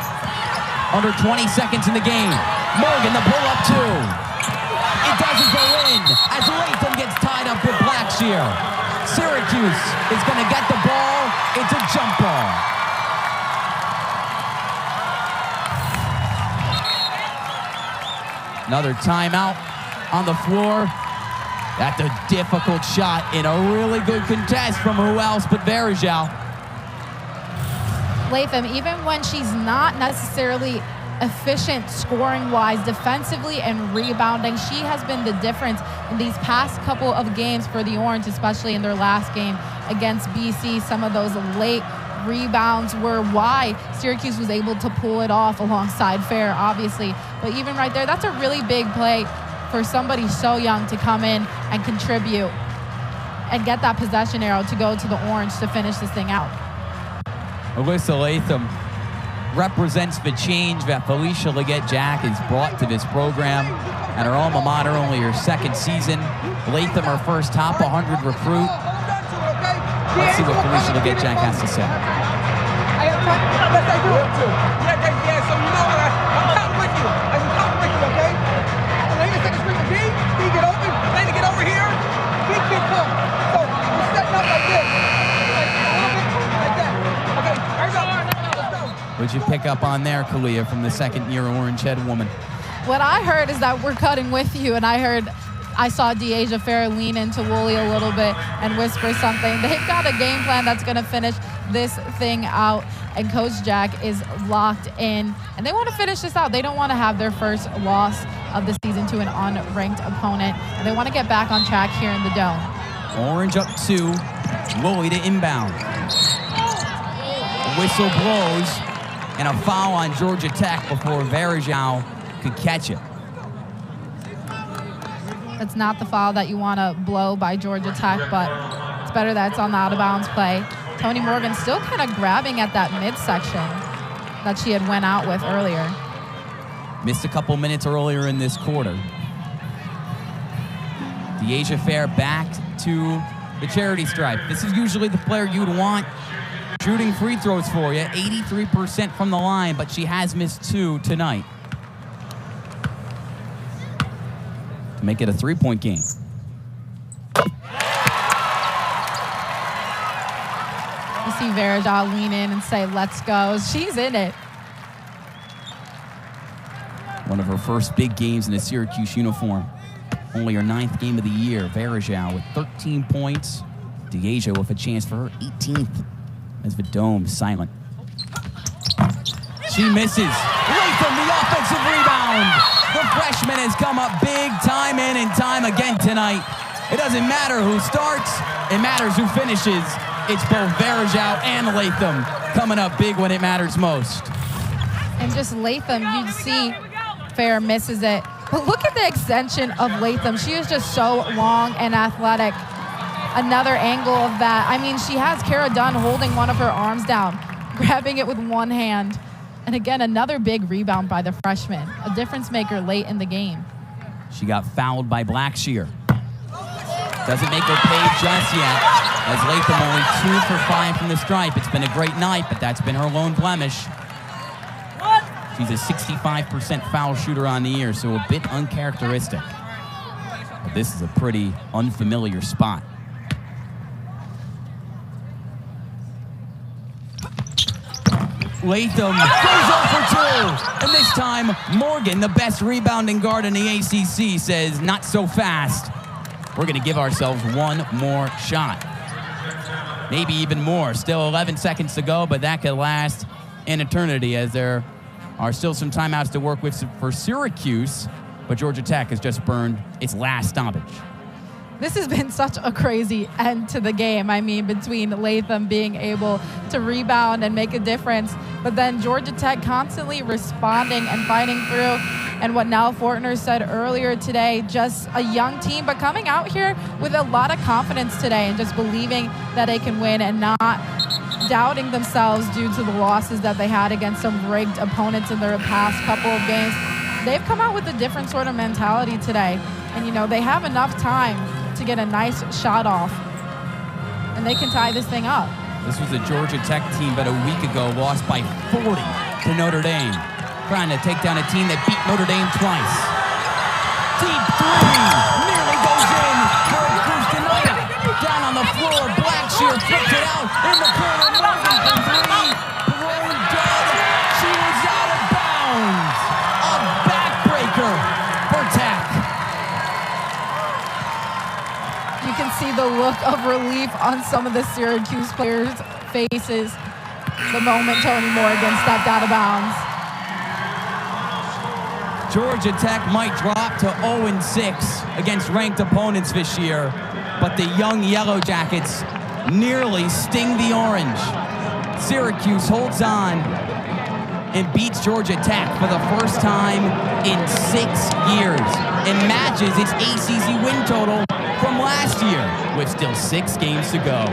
Under 20 seconds in the game. Morgan, the pull-up 2. It doesn't go in as Latham gets tied up with Blackshear. Syracuse is going to get the ball. It's a jump ball. Another timeout on the floor. That's a difficult shot in a really good contest from who else but Varejao. Latham, even when she's not necessarily efficient scoring-wise, defensively and rebounding, she has been the difference in these past couple of games for the Orange, especially in their last game against BC. Some of those late rebounds were why Syracuse was able to pull it off alongside Fair, obviously. But even right there, that's a really big play for somebody so young to come in and contribute and get that possession arrow to go to the Orange to finish this thing out. Alyssa Latham represents the change that Felicia Leggett-Jack has brought to this program. At her alma mater, only her second season. Latham, her first top 100 recruit. Let's see what Felicia Leggett-Jack has to say. Yeah, so you know what? I'm counting with you. I'm counting with you, okay? And then you take a screen to B, B get open, then get over here, B can come. So we're setting up like this. Like that. Okay, let's go. What'd you pick up on there, Kalia, from the second-year Orange head woman? What I heard is that we're cutting with you, and I saw Dyaisha Fair lean into Woolley a little bit and whisper something. They've got a game plan that's going to finish this thing out, and Coach Jack is locked in, and they want to finish this out. They don't want to have their first loss of the season to an unranked opponent, and they want to get back on track here in the Dome. Orange up 2, Woolley to inbound. A whistle blows, and a foul on Georgia Tech before Varejao could catch it. That's not the foul that you want to blow by Georgia Tech, but it's better that it's on the out-of-bounds play. Toni Morgan still kind of grabbing at that midsection that she had went out with earlier. Missed a couple minutes earlier in this quarter. Dyaisha Fair back to the charity stripe. This is usually the player you'd want shooting free throws for you. 83% from the line, but she has missed 2 tonight. To make it a 3-point game. You see Varejao lean in and say, let's go. She's in it. One of her first big games in a Syracuse uniform. Only her 9th game of the year. Varejao with 13 points. Dyaisha with a chance for her 18th as the Dome silent. She misses. Latham, the offensive rebound. The freshman has come up big time in and time again tonight. It doesn't matter who starts. It matters who finishes. It's both Varejao and Latham coming up big when it matters most. And just Latham, you'd see Fair misses it. But look at the extension of Latham. She is just so long and athletic. Another angle of that. I mean, she has Cara Dunn holding one of her arms down, grabbing it with one hand. And again, another big rebound by the freshman. A difference maker late in the game. She got fouled by Blackshear. Doesn't make her pay just yet, as Latham only 2 for 5 from the stripe. It's been a great night, but that's been her lone blemish. She's a 65% foul shooter on the year, so a bit uncharacteristic. But this is a pretty unfamiliar spot. Latham goes 0 for 2. And this time, Morgan, the best rebounding guard in the ACC, says, not so fast. we're going to give ourselves one more shot. Maybe even more. Still 11 seconds to go, but that could last an eternity as there are still some timeouts to work with for Syracuse, but Georgia Tech has just burned its last stoppage. This has been such a crazy end to the game. I mean, between Latham being able to rebound and make a difference, but then Georgia Tech constantly responding and fighting through. And what Nell Fortner said earlier today, just a young team, but coming out here with a lot of confidence today and just believing that they can win and not doubting themselves due to the losses that they had against some rigged opponents in their past couple of games. They've come out with a different sort of mentality today. And, you know, they have enough time to get a nice shot off, and they can tie this thing up. This was a Georgia Tech team but a week ago, lost by 40 to Notre Dame, trying to take down a team that beat Notre Dame twice. Deep three, nearly goes in. Corey Kustanaya down on the floor. Blackshear flipped it out in the corner. Morgan for three, thrown dead. She was out of bounds. A backbreaker for Tech. You can see the look of relief on some of the Syracuse players' faces the moment Tony Morgan stepped out of bounds. Georgia Tech might drop to 0-6 against ranked opponents this year, but the young Yellow Jackets nearly sting the Orange. Syracuse holds on and beats Georgia Tech for the first time in 6 years and matches its ACC win total from last year with still 6 games to go.